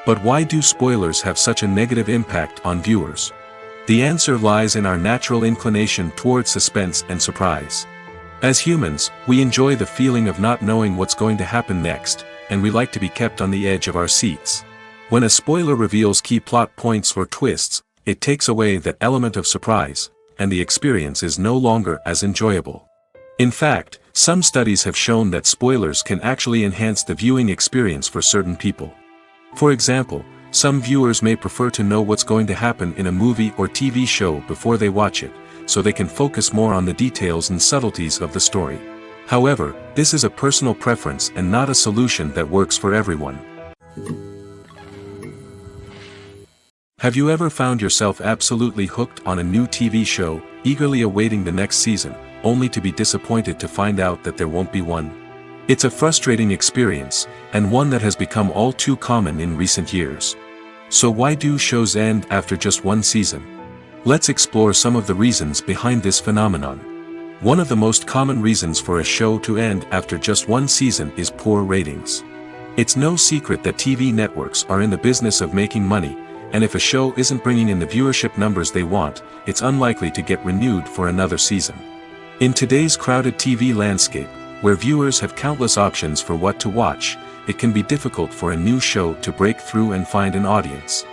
But why do spoilers have such a negative impact on viewers? The answer lies in our natural inclination toward suspense and surprise. As humans, we enjoy the feeling of not knowing what's going to happen next, and we like to be kept on the edge of our seats. When a spoiler reveals key plot points or twists, it takes away that element of surprise, and the experience is no longer as enjoyable. In fact, some studies have shown that spoilers can actually enhance the viewing experience for certain people. For example, some viewers may prefer to know what's going to happen in a movie or TV show before they watch it, so they can focus more on the details and subtleties of the story. However, this is a personal preference and not a solution that works for everyone. Have you ever found yourself absolutely hooked on a new TV show, eagerly awaiting the next season, only to be disappointed to find out that there won't be one? It's a frustrating experience, and one that has become all too common in recent years. So why do shows end after just one season? Let's explore some of the reasons behind this phenomenon. One of the most common reasons for a show to end after just one season is poor ratings. It's no secret that TV networks are in the business of making money, and if a show isn't bringing in the viewership numbers they want, it's unlikely to get renewed for another season. In today's crowded TV landscape, where viewers have countless options for what to watch, it can be difficult for a new show to break through and find an audience.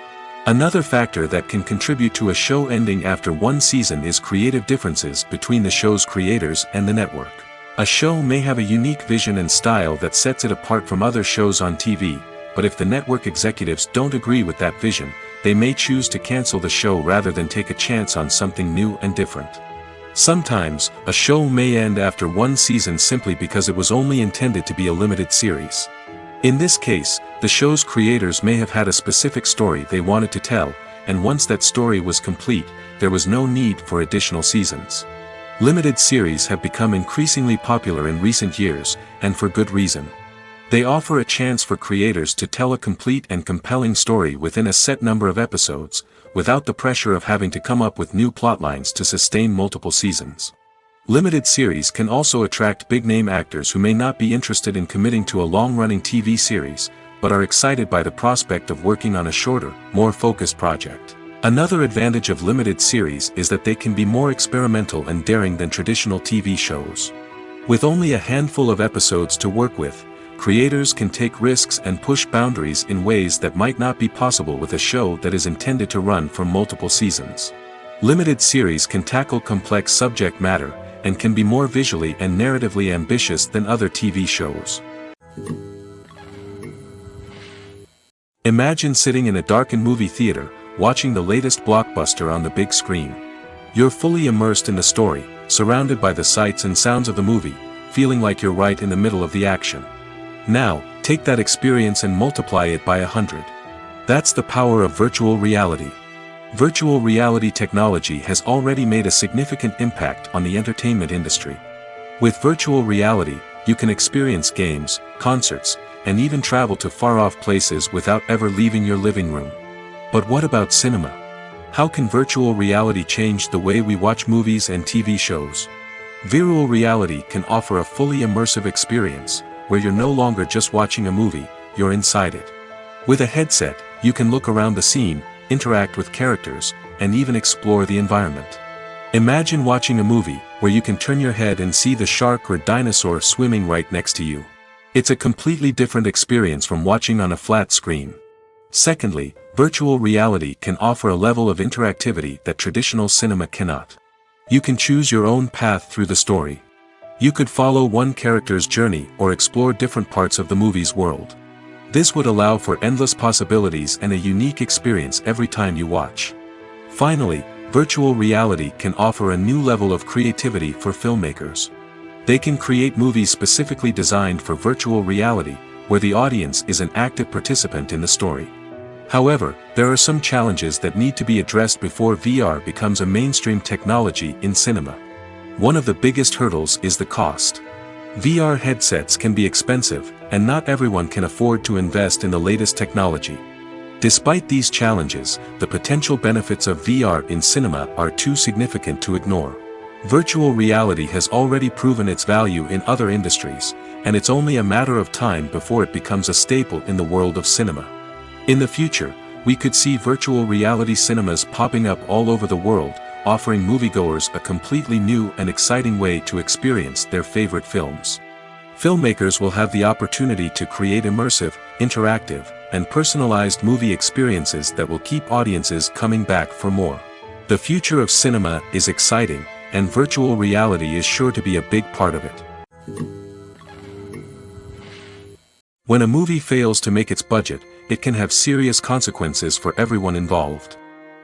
Another factor that can contribute to a show ending after one season is creative differences between the show's creators and the network. A show may have a unique vision and style that sets it apart from other shows on TV, but if the network executives don't agree with that vision, they may choose to cancel the show rather than take a chance on something new and different. Sometimes, a show may end after one season simply because it was only intended to be a limited series. In this case, the show's creators may have had a specific story they wanted to tell, and once that story was complete, there was no need for additional seasons. Limited series have become increasingly popular in recent years, and for good reason. They offer a chance for creators to tell a complete and compelling story within a set number of episodes, without the pressure of having to come up with new plotlines to sustain multiple seasons. Limited series can also attract big-name actors who may not be interested in committing to a long-running TV series, but are excited by the prospect of working on a shorter, more focused project. Another advantage of limited series is that they can be more experimental and daring than traditional TV shows. With only a handful of episodes to work with, creators can take risks and push boundaries in ways that might not be possible with a show that is intended to run for multiple seasons. Limited series can tackle complex subject matter, and can be more visually and narratively ambitious than other TV shows. Imagine sitting in a darkened movie theater, watching the latest blockbuster on the big screen. You're fully immersed in the story, surrounded by the sights and sounds of the movie, feeling like you're right in the middle of the action. Now, take that experience and multiply it by 100. That's the power of virtual reality. Virtual reality technology has already made a significant impact on the entertainment industry. With virtual reality, you can experience games, concerts, and even travel to far-off places without ever leaving your living room. But what about cinema? How can virtual reality change the way we watch movies and TV shows? Virtual reality can offer a fully immersive experience, where you're no longer just watching a movie, you're inside it. With a headset, you can look around the scene, interact with characters, and even explore the environment. Imagine watching a movie, where you can turn your head and see the shark or dinosaur swimming right next to you. It's a completely different experience from watching on a flat screen. Secondly, virtual reality can offer a level of interactivity that traditional cinema cannot. You can choose your own path through the story. You could follow one character's journey or explore different parts of the movie's world. This would allow for endless possibilities and a unique experience every time you watch. Finally, virtual reality can offer a new level of creativity for filmmakers. They can create movies specifically designed for virtual reality, where the audience is an active participant in the story. However, there are some challenges that need to be addressed before VR becomes a mainstream technology in cinema. One of the biggest hurdles is the cost. VR headsets can be expensive, and not everyone can afford to invest in the latest technology. Despite these challenges, the potential benefits of VR in cinema are too significant to ignore. Virtual reality has already proven its value in other industries, and it's only a matter of time before it becomes a staple in the world of cinema. In the future, we could see virtual reality cinemas popping up all over the world, offering moviegoers a completely new and exciting way to experience their favorite films. Filmmakers will have the opportunity to create immersive, interactive, and personalized movie experiences that will keep audiences coming back for more. The future of cinema is exciting, and virtual reality is sure to be a big part of it. When a movie fails to make its budget, it can have serious consequences for everyone involved.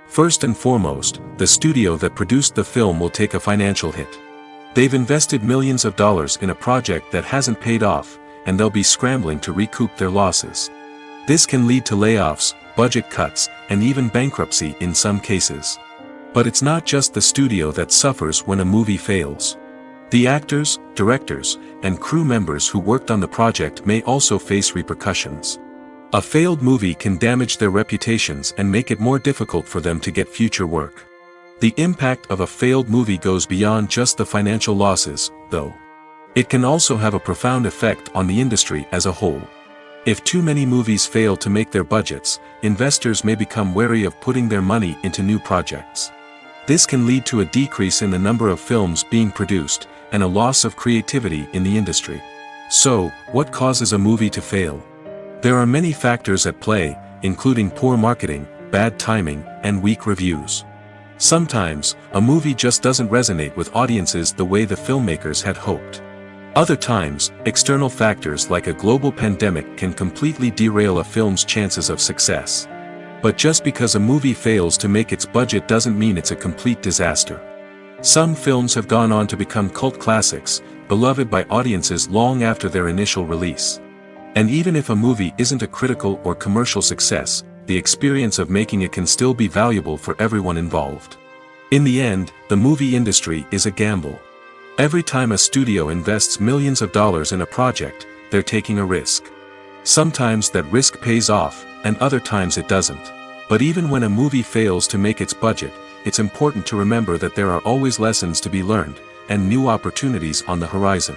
First and foremost, the studio that produced the film will take a financial hit. They've invested millions of dollars in a project that hasn't paid off, and they'll be scrambling to recoup their losses. This can lead to layoffs, budget cuts, and even bankruptcy in some cases. But it's not just the studio that suffers when a movie fails. The actors, directors, and crew members who worked on the project may also face repercussions. A failed movie can damage their reputations and make it more difficult for them to get future work. The impact of a failed movie goes beyond just the financial losses, though. It can also have a profound effect on the industry as a whole. If too many movies fail to make their budgets, investors may become wary of putting their money into new projects. This can lead to a decrease in the number of films being produced, and a loss of creativity in the industry. So, what causes a movie to fail? There are many factors at play, including poor marketing, bad timing, and weak reviews. Sometimes, a movie just doesn't resonate with audiences the way the filmmakers had hoped. Other times, external factors like a global pandemic can completely derail a film's chances of success. But just because a movie fails to make its budget doesn't mean it's a complete disaster. Some films have gone on to become cult classics, beloved by audiences long after their initial release. And even if a movie isn't a critical or commercial success, the experience of making it can still be valuable for everyone involved. In the end, the movie industry is a gamble. Every time a studio invests millions of dollars in a project, they're taking a risk. Sometimes that risk pays off, and other times it doesn't. But even when a movie fails to make its budget, it's important to remember that there are always lessons to be learned, and new opportunities on the horizon.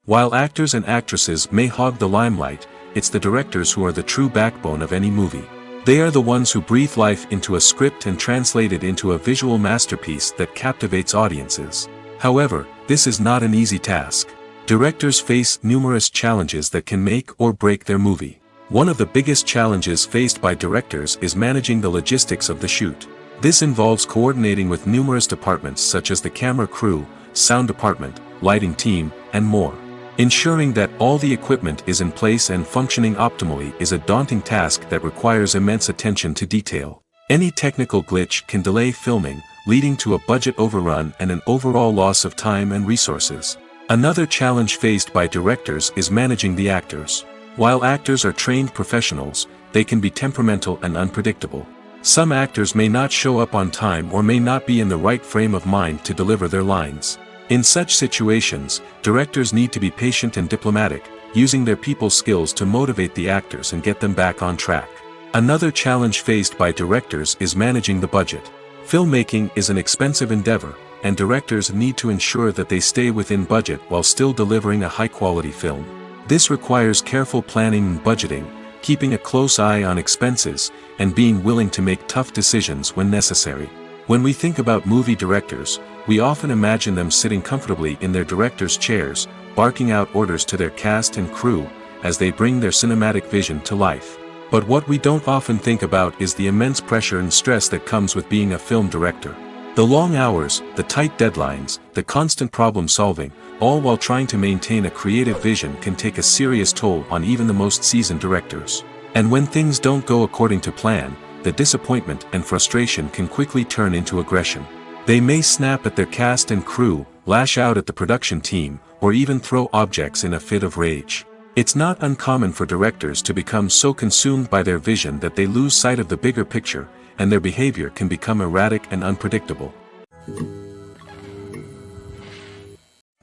While actors and actresses may hog the limelight, it's the directors who are the true backbone of any movie. They are the ones who breathe life into a script and translate it into a visual masterpiece that captivates audiences. However, this is not an easy task. Directors face numerous challenges that can make or break their movie. One of the biggest challenges faced by directors is managing the logistics of the shoot. This involves coordinating with numerous departments such as the camera crew, sound department, lighting team, and more. Ensuring that all the equipment is in place and functioning optimally is a daunting task that requires immense attention to detail. Any technical glitch can delay filming, leading to a budget overrun and an overall loss of time and resources. Another challenge faced by directors is managing the actors. While actors are trained professionals, they can be temperamental and unpredictable. Some actors may not show up on time or may not be in the right frame of mind to deliver their lines. In such situations, directors need to be patient and diplomatic, using their people skills to motivate the actors and get them back on track. Another challenge faced by directors is managing the budget. Filmmaking is an expensive endeavor, and directors need to ensure that they stay within budget while still delivering a high-quality film. This requires careful planning and budgeting, keeping a close eye on expenses, and being willing to make tough decisions when necessary. When we think about movie directors, we often imagine them sitting comfortably in their director's chairs, barking out orders to their cast and crew, as they bring their cinematic vision to life. But what we don't often think about is the immense pressure and stress that comes with being a film director. The long hours, the tight deadlines, the constant problem solving, all while trying to maintain a creative vision can take a serious toll on even the most seasoned directors. And when things don't go according to plan, the disappointment and frustration can quickly turn into aggression. They may snap at their cast and crew, lash out at the production team, or even throw objects in a fit of rage. It's not uncommon for directors to become so consumed by their vision that they lose sight of the bigger picture, and their behavior can become erratic and unpredictable.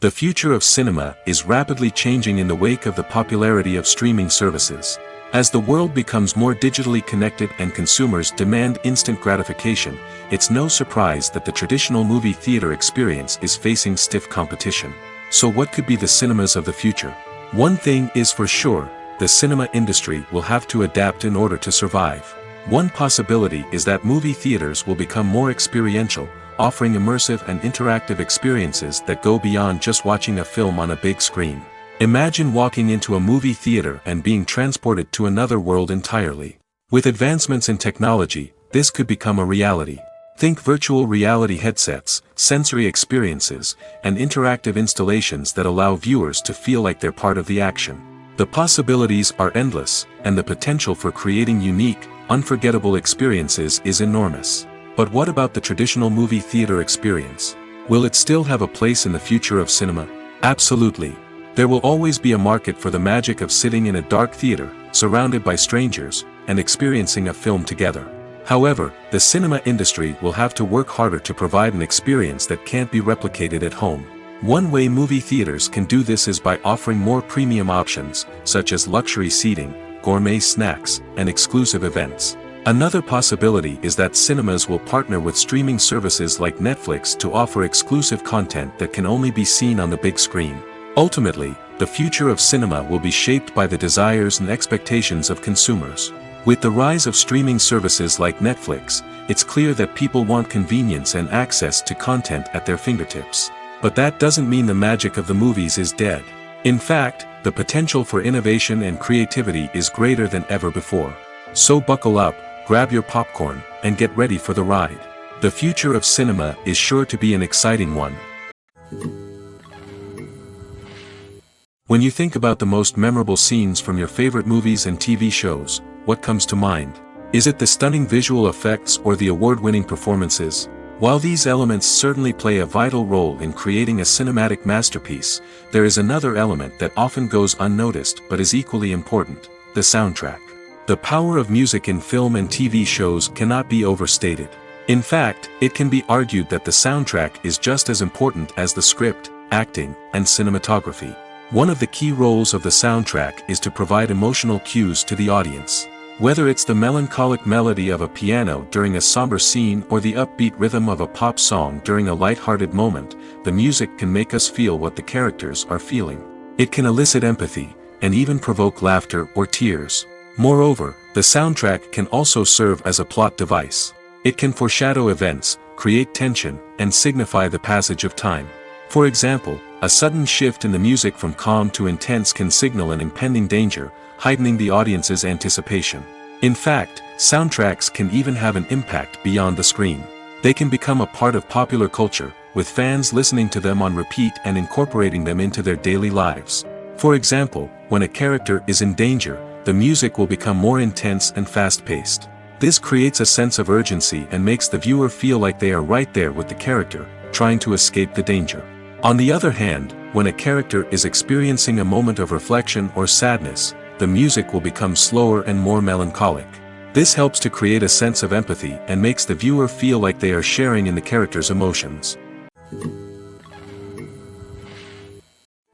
The future of cinema is rapidly changing in the wake of the popularity of streaming services. As the world becomes more digitally connected and consumers demand instant gratification, it's no surprise that the traditional movie theater experience is facing stiff competition. So what could be the cinemas of the future? One thing is for sure, the cinema industry will have to adapt in order to survive. One possibility is that movie theaters will become more experiential, offering immersive and interactive experiences that go beyond just watching a film on a big screen. Imagine walking into a movie theater and being transported to another world entirely. With advancements in technology, this could become a reality. Think virtual reality headsets, sensory experiences, and interactive installations that allow viewers to feel like they're part of the action. The possibilities are endless, and the potential for creating unique, unforgettable experiences is enormous. But what about the traditional movie theater experience? Will it still have a place in the future of cinema? Absolutely. There will always be a market for the magic of sitting in a dark theater, surrounded by strangers, and experiencing a film together. However, the cinema industry will have to work harder to provide an experience that can't be replicated at home. One way movie theaters can do this is by offering more premium options, such as luxury seating, gourmet snacks, and exclusive events. Another possibility is that cinemas will partner with streaming services like Netflix to offer exclusive content that can only be seen on the big screen. Ultimately, the future of cinema will be shaped by the desires and expectations of consumers. With the rise of streaming services like Netflix, it's clear that people want convenience and access to content at their fingertips. But that doesn't mean the magic of the movies is dead. In fact, the potential for innovation and creativity is greater than ever before. So buckle up, grab your popcorn, and get ready for the ride. The future of cinema is sure to be an exciting one. When you think about the most memorable scenes from your favorite movies and TV shows, what comes to mind? Is it the stunning visual effects or the award-winning performances? While these elements certainly play a vital role in creating a cinematic masterpiece, there is another element that often goes unnoticed but is equally important: the soundtrack. The power of music in film and TV shows cannot be overstated. In fact, it can be argued that the soundtrack is just as important as the script, acting, and cinematography. One of the key roles of the soundtrack is to provide emotional cues to the audience. Whether it's the melancholic melody of a piano during a somber scene or the upbeat rhythm of a pop song during a light-hearted moment, the music can make us feel what the characters are feeling. It can elicit empathy, and even provoke laughter or tears. Moreover, the soundtrack can also serve as a plot device. It can foreshadow events, create tension, and signify the passage of time. For example, a sudden shift in the music from calm to intense can signal an impending danger, heightening the audience's anticipation. In fact, soundtracks can even have an impact beyond the screen. They can become a part of popular culture, with fans listening to them on repeat and incorporating them into their daily lives. For example, when a character is in danger, the music will become more intense and fast-paced. This creates a sense of urgency and makes the viewer feel like they are right there with the character, trying to escape the danger. On the other hand, when a character is experiencing a moment of reflection or sadness, the music will become slower and more melancholic. This helps to create a sense of empathy and makes the viewer feel like they are sharing in the character's emotions.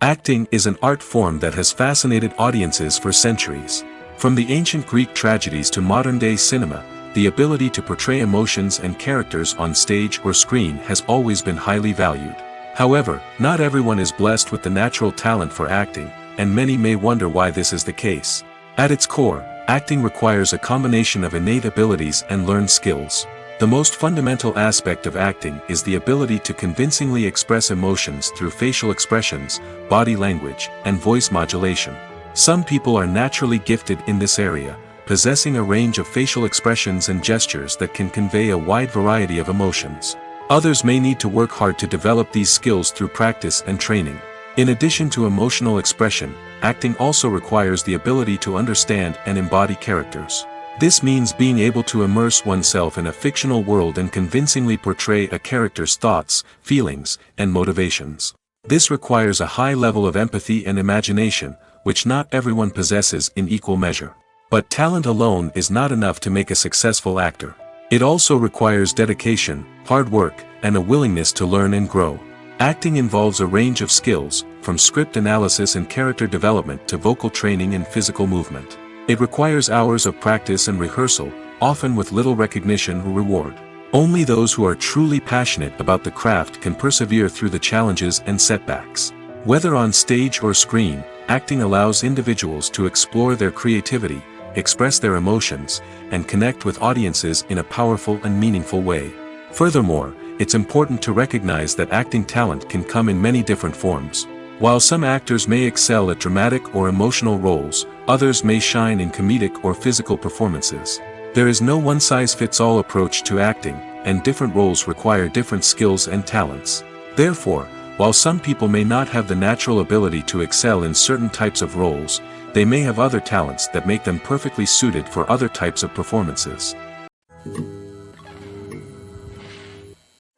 Acting is an art form that has fascinated audiences for centuries. From the ancient Greek tragedies to modern-day cinema, the ability to portray emotions and characters on stage or screen has always been highly valued. However, not everyone is blessed with the natural talent for acting, and many may wonder why this is the case. At its core, acting requires a combination of innate abilities and learned skills. The most fundamental aspect of acting is the ability to convincingly express emotions through facial expressions, body language, and voice modulation. Some people are naturally gifted in this area, possessing a range of facial expressions and gestures that can convey a wide variety of emotions. Others may need to work hard to develop these skills through practice and training. In addition to emotional expression, acting also requires the ability to understand and embody characters. This means being able to immerse oneself in a fictional world and convincingly portray a character's thoughts, feelings, and motivations. This requires a high level of empathy and imagination, which not everyone possesses in equal measure. But talent alone is not enough to make a successful actor. It also requires dedication, hard work, and a willingness to learn and grow. Acting involves a range of skills, from script analysis and character development to vocal training and physical movement. It requires hours of practice and rehearsal, often with little recognition or reward. Only those who are truly passionate about the craft can persevere through the challenges and setbacks. Whether on stage or screen, acting allows individuals to explore their creativity, express their emotions, and connect with audiences in a powerful and meaningful way. Furthermore, it's important to recognize that acting talent can come in many different forms. While some actors may excel at dramatic or emotional roles, others may shine in comedic or physical performances. There is no one-size-fits-all approach to acting, and different roles require different skills and talents. Therefore, while some people may not have the natural ability to excel in certain types of roles, they may have other talents that make them perfectly suited for other types of performances.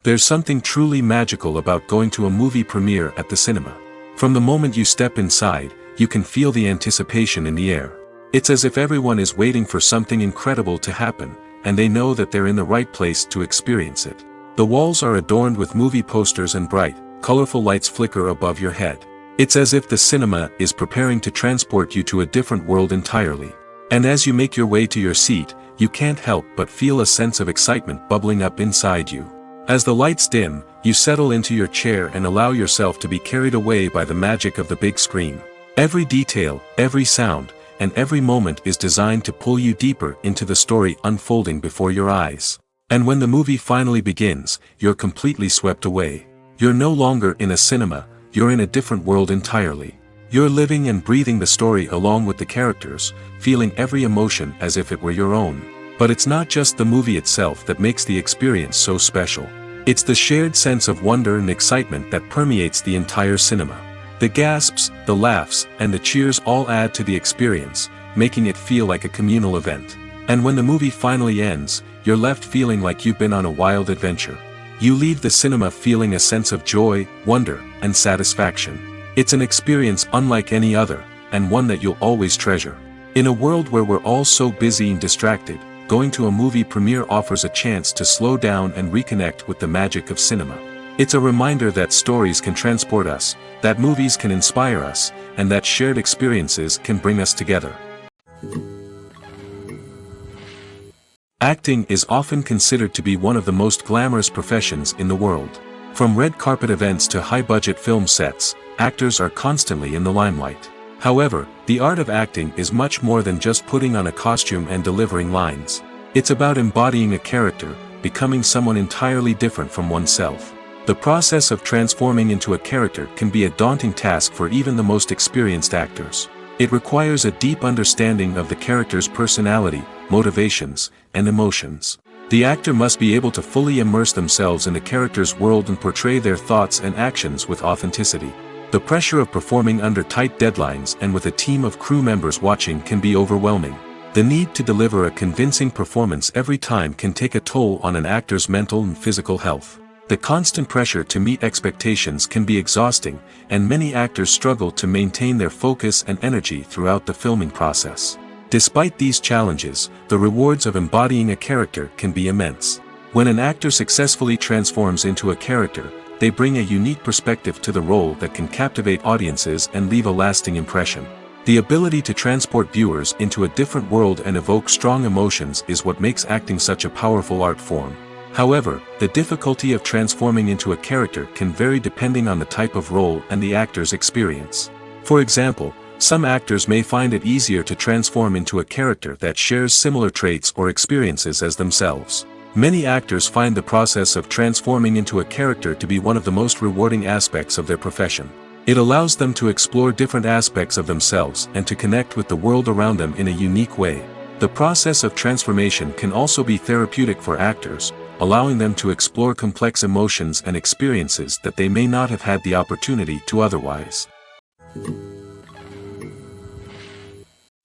There's something truly magical about going to a movie premiere at the cinema. From the moment you step inside, you can feel the anticipation in the air. It's as if everyone is waiting for something incredible to happen, and they know that they're in the right place to experience it. The walls are adorned with movie posters and bright, colorful lights flicker above your head. It's as if the cinema is preparing to transport you to a different world entirely. And as you make your way to your seat, you can't help but feel a sense of excitement bubbling up inside you. As the lights dim, you settle into your chair and allow yourself to be carried away by the magic of the big screen. Every detail, every sound, and every moment is designed to pull you deeper into the story unfolding before your eyes. And when the movie finally begins, you're completely swept away. You're no longer in a cinema, you're in a different world entirely. You're living and breathing the story along with the characters, feeling every emotion as if it were your own. But it's not just the movie itself that makes the experience so special. It's the shared sense of wonder and excitement that permeates the entire cinema. The gasps, the laughs, and the cheers all add to the experience, making it feel like a communal event. And when the movie finally ends, you're left feeling like you've been on a wild adventure. You leave the cinema feeling a sense of joy, wonder, and satisfaction. It's an experience unlike any other, and one that you'll always treasure. In a world where we're all so busy and distracted, going to a movie premiere offers a chance to slow down and reconnect with the magic of cinema. It's a reminder that stories can transport us, that movies can inspire us, and that shared experiences can bring us together. Acting is often considered to be one of the most glamorous professions in the world. From red carpet events to high-budget film sets, actors are constantly in the limelight. However, the art of acting is much more than just putting on a costume and delivering lines. It's about embodying a character, becoming someone entirely different from oneself. The process of transforming into a character can be a daunting task for even the most experienced actors. It requires a deep understanding of the character's personality, motivations, and emotions. The actor must be able to fully immerse themselves in the character's world and portray their thoughts and actions with authenticity. The pressure of performing under tight deadlines and with a team of crew members watching can be overwhelming. The need to deliver a convincing performance every time can take a toll on an actor's mental and physical health. The constant pressure to meet expectations can be exhausting, and many actors struggle to maintain their focus and energy throughout the filming process. Despite these challenges, the rewards of embodying a character can be immense. When an actor successfully transforms into a character, they bring a unique perspective to the role that can captivate audiences and leave a lasting impression. The ability to transport viewers into a different world and evoke strong emotions is what makes acting such a powerful art form. However, the difficulty of transforming into a character can vary depending on the type of role and the actor's experience. For example, some actors may find it easier to transform into a character that shares similar traits or experiences as themselves. Many actors find the process of transforming into a character to be one of the most rewarding aspects of their profession. It allows them to explore different aspects of themselves and to connect with the world around them in a unique way. The process of transformation can also be therapeutic for actors, allowing them to explore complex emotions and experiences that they may not have had the opportunity to otherwise.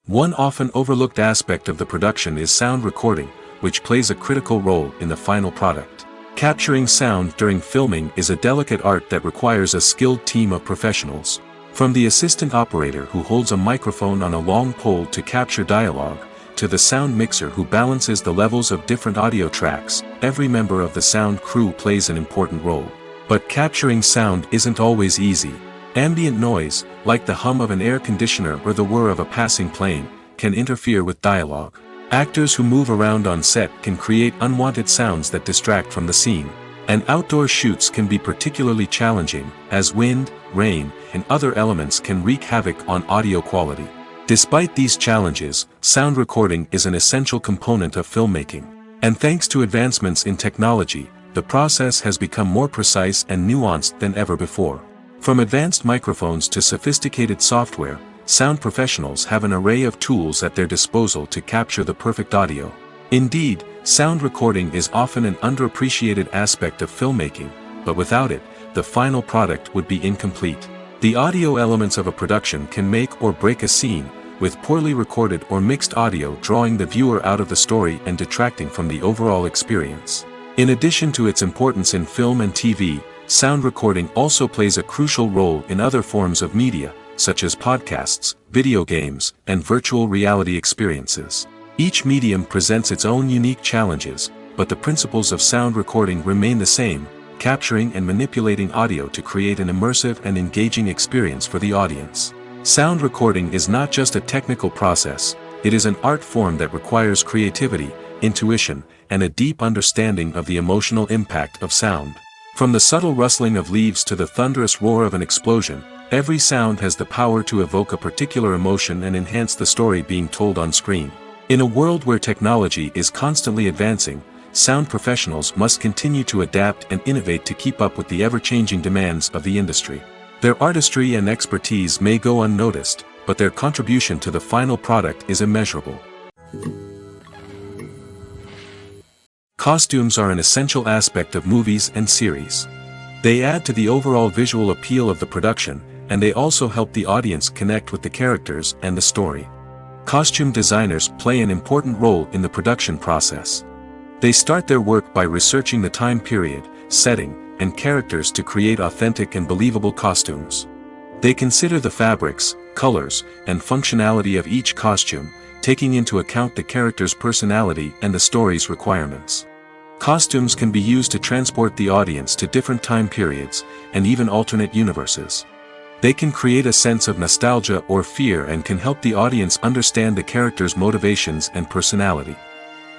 One often overlooked aspect of the production is sound recording, which plays a critical role in the final product. Capturing sound during filming is a delicate art that requires a skilled team of professionals. From the assistant operator who holds a microphone on a long pole to capture dialogue, to the sound mixer who balances the levels of different audio tracks, every member of the sound crew plays an important role. But capturing sound isn't always easy. Ambient noise, like the hum of an air conditioner or the whir of a passing plane, can interfere with dialogue. Actors who move around on set can create unwanted sounds that distract from the scene. And outdoor shoots can be particularly challenging, as wind, rain, and other elements can wreak havoc on audio quality. Despite these challenges, sound recording is an essential component of filmmaking. And thanks to advancements in technology, the process has become more precise and nuanced than ever before. From advanced microphones to sophisticated software, sound professionals have an array of tools at their disposal to capture the perfect audio. Indeed, sound recording is often an underappreciated aspect of filmmaking, but without it, the final product would be incomplete. The audio elements of a production can make or break a scene, with poorly recorded or mixed audio drawing the viewer out of the story and detracting from the overall experience. In addition to its importance in film and TV, sound recording also plays a crucial role in other forms of media, such as podcasts, video games, and virtual reality experiences. Each medium presents its own unique challenges, but the principles of sound recording remain the same, capturing and manipulating audio to create an immersive and engaging experience for the audience. Sound recording is not just a technical process, it is an art form that requires creativity, intuition, and a deep understanding of the emotional impact of sound. From the subtle rustling of leaves to the thunderous roar of an explosion, every sound has the power to evoke a particular emotion and enhance the story being told on screen. In a world where technology is constantly advancing, sound professionals must continue to adapt and innovate to keep up with the ever-changing demands of the industry. Their artistry and expertise may go unnoticed, but their contribution to the final product is immeasurable. Costumes are an essential aspect of movies and series. They add to the overall visual appeal of the production, and they also help the audience connect with the characters and the story. Costume designers play an important role in the production process. They start their work by researching the time period, setting, and characters to create authentic and believable costumes. They consider the fabrics, colors, and functionality of each costume, taking into account the character's personality and the story's requirements. Costumes can be used to transport the audience to different time periods, and even alternate universes. They can create a sense of nostalgia or fear and can help the audience understand the character's motivations and personality.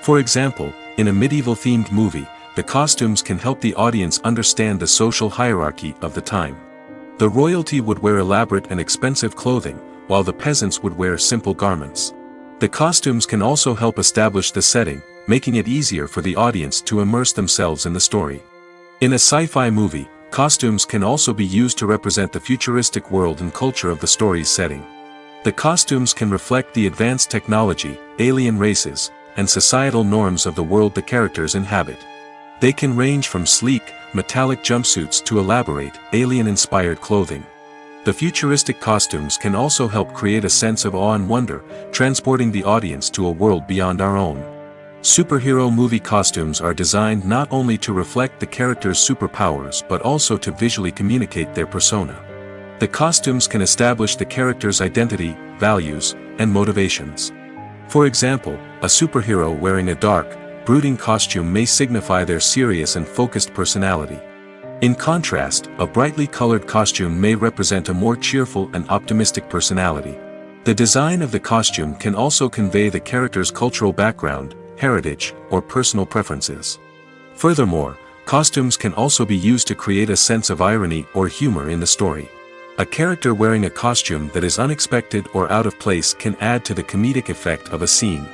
For example, in a medieval-themed movie, the costumes can help the audience understand the social hierarchy of the time. The royalty would wear elaborate and expensive clothing, while the peasants would wear simple garments. The costumes can also help establish the setting, making it easier for the audience to immerse themselves in the story. In a sci-fi movie, costumes can also be used to represent the futuristic world and culture of the story's setting. The costumes can reflect the advanced technology, alien races, and societal norms of the world the characters inhabit. They can range from sleek, metallic jumpsuits to elaborate, alien-inspired clothing. The futuristic costumes can also help create a sense of awe and wonder, transporting the audience to a world beyond our own. Superhero movie costumes are designed not only to reflect the character's superpowers but also to visually communicate their persona. The costumes can establish the character's identity, values, and motivations. For example, a superhero wearing a dark, brooding costume may signify their serious and focused personality. In contrast, a brightly colored costume may represent a more cheerful and optimistic personality. The design of the costume can also convey the character's cultural background, heritage, or personal preferences. Furthermore, costumes can also be used to create a sense of irony or humor in the story. A character wearing a costume that is unexpected or out of place can add to the comedic effect of a scene.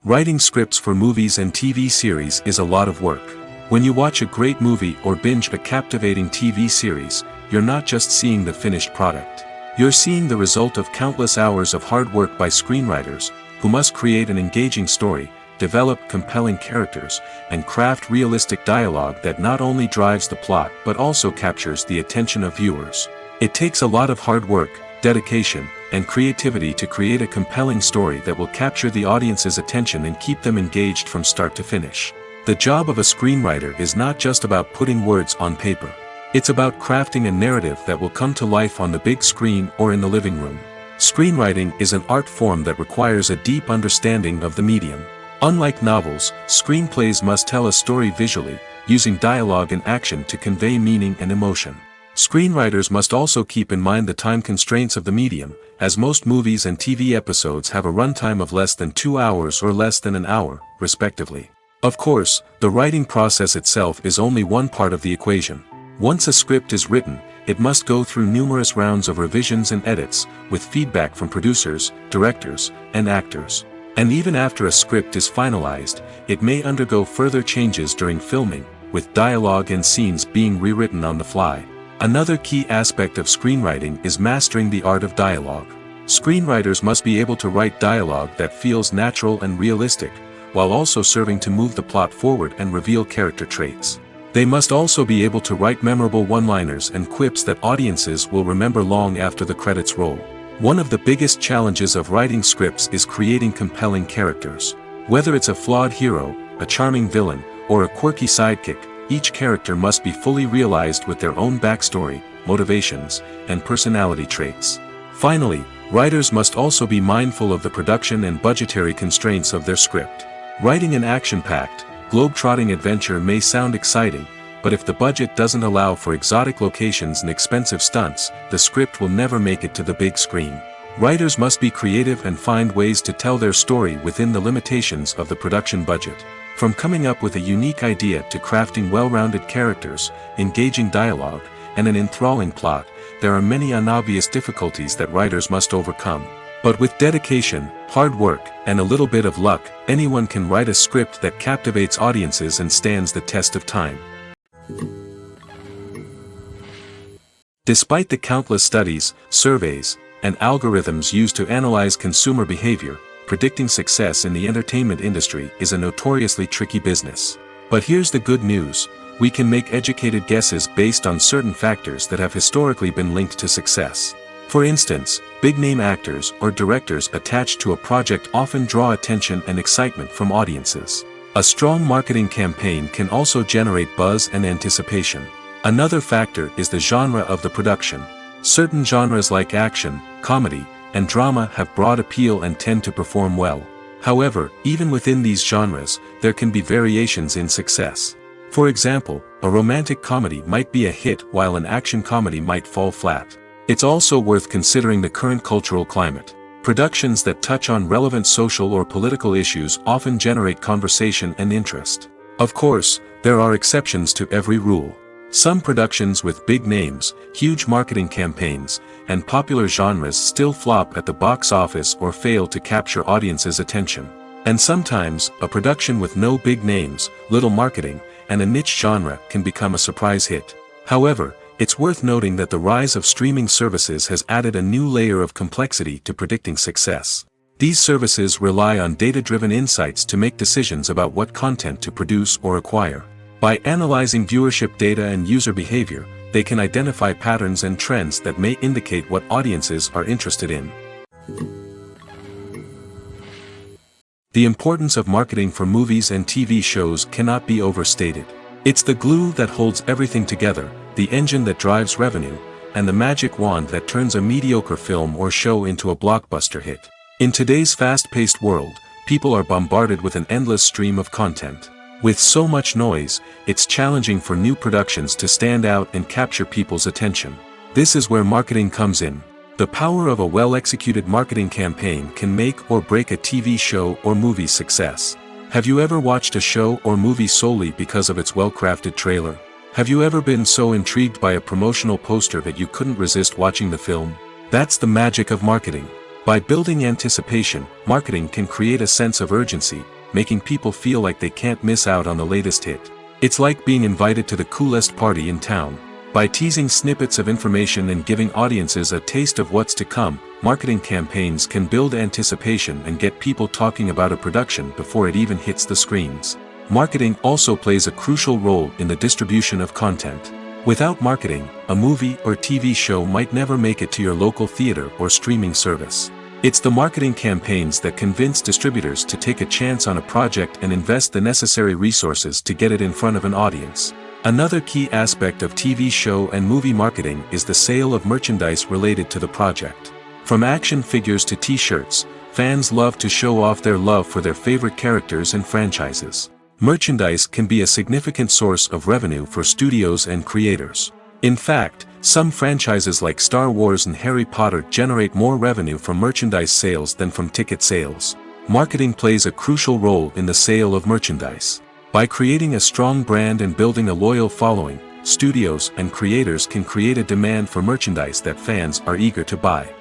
Writing scripts for movies and TV series is a lot of work. When you watch a great movie or binge a captivating TV series, you're not just seeing the finished product. You're seeing the result of countless hours of hard work by screenwriters, who must create an engaging story, develop compelling characters, and craft realistic dialogue that not only drives the plot but also captures the attention of viewers. It takes a lot of hard work, dedication, and creativity to create a compelling story that will capture the audience's attention and keep them engaged from start to finish. The job of a screenwriter is not just about putting words on paper. It's about crafting a narrative that will come to life on the big screen or in the living room. Screenwriting is an art form that requires a deep understanding of the medium. Unlike novels, screenplays must tell a story visually, using dialogue and action to convey meaning and emotion. Screenwriters must also keep in mind the time constraints of the medium, as most movies and TV episodes have a runtime of less than 2 hours or less than an hour, respectively. Of course, the writing process itself is only one part of the equation. Once a script is written, it must go through numerous rounds of revisions and edits, with feedback from producers, directors, and actors. And even after a script is finalized, it may undergo further changes during filming, with dialogue and scenes being rewritten on the fly. Another key aspect of screenwriting is mastering the art of dialogue. Screenwriters must be able to write dialogue that feels natural and realistic, while also serving to move the plot forward and reveal character traits. They must also be able to write memorable one-liners and quips that audiences will remember long after the credits roll. One of the biggest challenges of writing scripts is creating compelling characters. Whether it's a flawed hero, a charming villain, or a quirky sidekick, each character must be fully realized with their own backstory, motivations, and personality traits. Finally, writers must also be mindful of the production and budgetary constraints of their script. Writing an action-packed, globe-trotting adventure may sound exciting, but if the budget doesn't allow for exotic locations and expensive stunts, the script will never make it to the big screen. Writers must be creative and find ways to tell their story within the limitations of the production budget. From coming up with a unique idea to crafting well-rounded characters, engaging dialogue, and an enthralling plot, there are many unobvious difficulties that writers must overcome. But with dedication, hard work, and a little bit of luck, anyone can write a script that captivates audiences and stands the test of time. Despite the countless studies, surveys, and algorithms used to analyze consumer behavior, predicting success in the entertainment industry is a notoriously tricky business. But here's the good news: we can make educated guesses based on certain factors that have historically been linked to success. For instance, big-name actors or directors attached to a project often draw attention and excitement from audiences. A strong marketing campaign can also generate buzz and anticipation. Another factor is the genre of the production. Certain genres like action, comedy, and drama have broad appeal and tend to perform well. However, even within these genres, there can be variations in success. For example, a romantic comedy might be a hit while an action comedy might fall flat. It's also worth considering the current cultural climate. Productions that touch on relevant social or political issues often generate conversation and interest. Of course, there are exceptions to every rule. Some productions with big names, huge marketing campaigns, and popular genres still flop at the box office or fail to capture audiences' attention. And sometimes, a production with no big names, little marketing, and a niche genre can become a surprise hit. However, it's worth noting that the rise of streaming services has added a new layer of complexity to predicting success. These services rely on data-driven insights to make decisions about what content to produce or acquire. By analyzing viewership data and user behavior, they can identify patterns and trends that may indicate what audiences are interested in. The importance of marketing for movies and TV shows cannot be overstated. It's the glue that holds everything together, the engine that drives revenue, and the magic wand that turns a mediocre film or show into a blockbuster hit. In today's fast-paced world, people are bombarded with an endless stream of content. With so much noise, it's challenging for new productions to stand out and capture people's attention. This is where marketing comes in. The power of a well-executed marketing campaign can make or break a TV show or movie's success. Have you ever watched a show or movie solely because of its well-crafted trailer? Have you ever been so intrigued by a promotional poster that you couldn't resist watching the film? That's the magic of marketing. By building anticipation, marketing can create a sense of urgency, making people feel like they can't miss out on the latest hit. It's like being invited to the coolest party in town. By teasing snippets of information and giving audiences a taste of what's to come, marketing campaigns can build anticipation and get people talking about a production before it even hits the screens. Marketing also plays a crucial role in the distribution of content. Without marketing, a movie or TV show might never make it to your local theater or streaming service. It's the marketing campaigns that convince distributors to take a chance on a project and invest the necessary resources to get it in front of an audience. Another key aspect of TV show and movie marketing is the sale of merchandise related to the project. From action figures to t-shirts, fans love to show off their love for their favorite characters and franchises. Merchandise can be a significant source of revenue for studios and creators. In fact, some franchises like Star Wars and Harry Potter generate more revenue from merchandise sales than from ticket sales. Marketing plays a crucial role in the sale of merchandise. By creating a strong brand and building a loyal following, studios and creators can create a demand for merchandise that fans are eager to buy.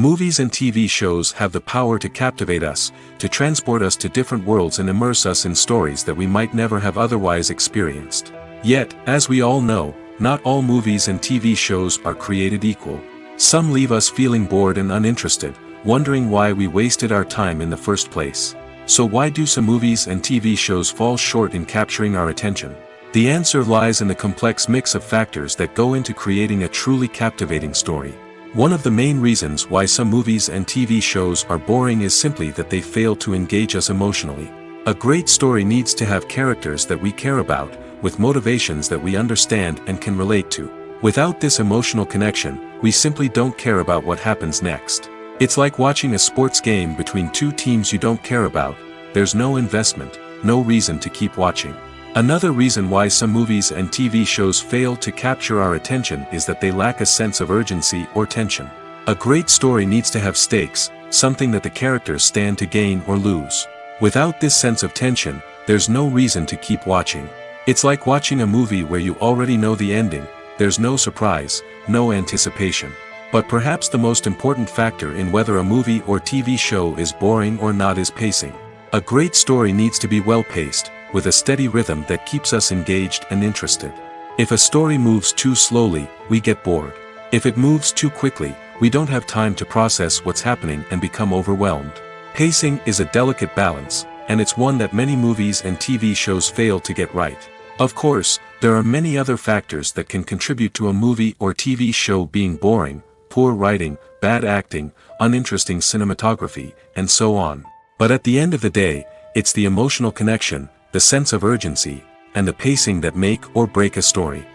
Movies and TV shows have the power to captivate us, to transport us to different worlds and immerse us in stories that we might never have otherwise experienced. Yet, as we all know, not all movies and TV shows are created equal. Some leave us feeling bored and uninterested, wondering why we wasted our time in the first place. So why do some movies and TV shows fall short in capturing our attention? The answer lies in the complex mix of factors that go into creating a truly captivating story. One of the main reasons why some movies and TV shows are boring is simply that they fail to engage us emotionally. A great story needs to have characters that we care about, with motivations that we understand and can relate to. Without this emotional connection, we simply don't care about what happens next. It's like watching a sports game between two teams you don't care about. There's no investment, no reason to keep watching. Another reason why some movies and TV shows fail to capture our attention is that they lack a sense of urgency or tension. A great story needs to have stakes, something that the characters stand to gain or lose. Without this sense of tension, there's no reason to keep watching. It's like watching a movie where you already know the ending. There's no surprise, no anticipation. But perhaps the most important factor in whether a movie or TV show is boring or not is pacing. A great story needs to be well-paced, with a steady rhythm that keeps us engaged and interested. If a story moves too slowly, we get bored. If it moves too quickly, we don't have time to process what's happening and become overwhelmed. Pacing is a delicate balance, and it's one that many movies and TV shows fail to get right. Of course, there are many other factors that can contribute to a movie or TV show being boring: poor writing, bad acting, uninteresting cinematography, and so on. But at the end of the day, it's the emotional connection, the sense of urgency, and the pacing that make or break a story.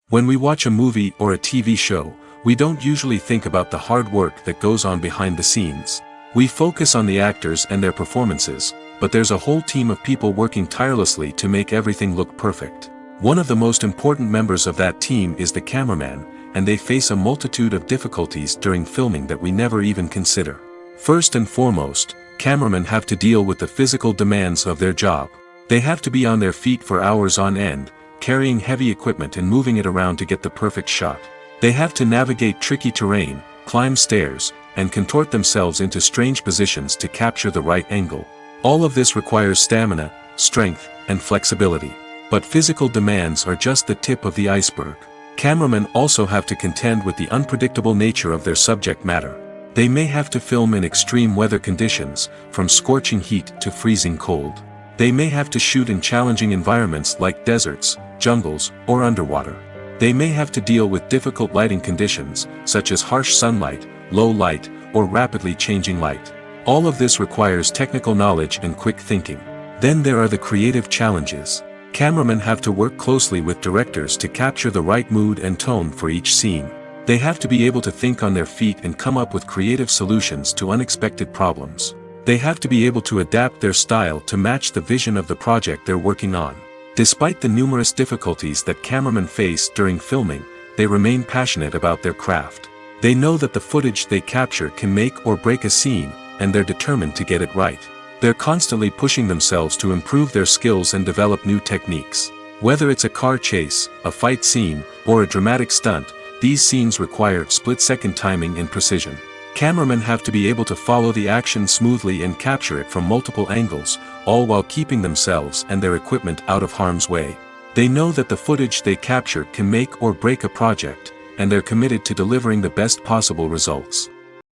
When we watch a movie or a TV show, we don't usually think about the hard work that goes on behind the scenes. We focus on the actors and their performances, but there's a whole team of people working tirelessly to make everything look perfect. One of the most important members of that team is the cameraman, and they face a multitude of difficulties during filming that we never even consider. First and foremost, cameramen have to deal with the physical demands of their job. They have to be on their feet for hours on end, carrying heavy equipment and moving it around to get the perfect shot. They have to navigate tricky terrain, climb stairs, and contort themselves into strange positions to capture the right angle. All of this requires stamina, strength, and flexibility. But physical demands are just the tip of the iceberg. Cameramen also have to contend with the unpredictable nature of their subject matter. They may have to film in extreme weather conditions, from scorching heat to freezing cold. They may have to shoot in challenging environments like deserts, jungles, or underwater. They may have to deal with difficult lighting conditions, such as harsh sunlight, low light, or rapidly changing light. All of this requires technical knowledge and quick thinking. Then there are the creative challenges. Cameramen have to work closely with directors to capture the right mood and tone for each scene. They have to be able to think on their feet and come up with creative solutions to unexpected problems. They have to be able to adapt their style to match the vision of the project they're working on. Despite the numerous difficulties that cameramen face during filming, they remain passionate about their craft. They know that the footage they capture can make or break a scene, and they're determined to get it right. They're constantly pushing themselves to improve their skills and develop new techniques. Whether it's a car chase, a fight scene, or a dramatic stunt, these scenes require split-second timing and precision. Cameramen have to be able to follow the action smoothly and capture it from multiple angles, all while keeping themselves and their equipment out of harm's way. They know that the footage they capture can make or break a project, and they're committed to delivering the best possible results.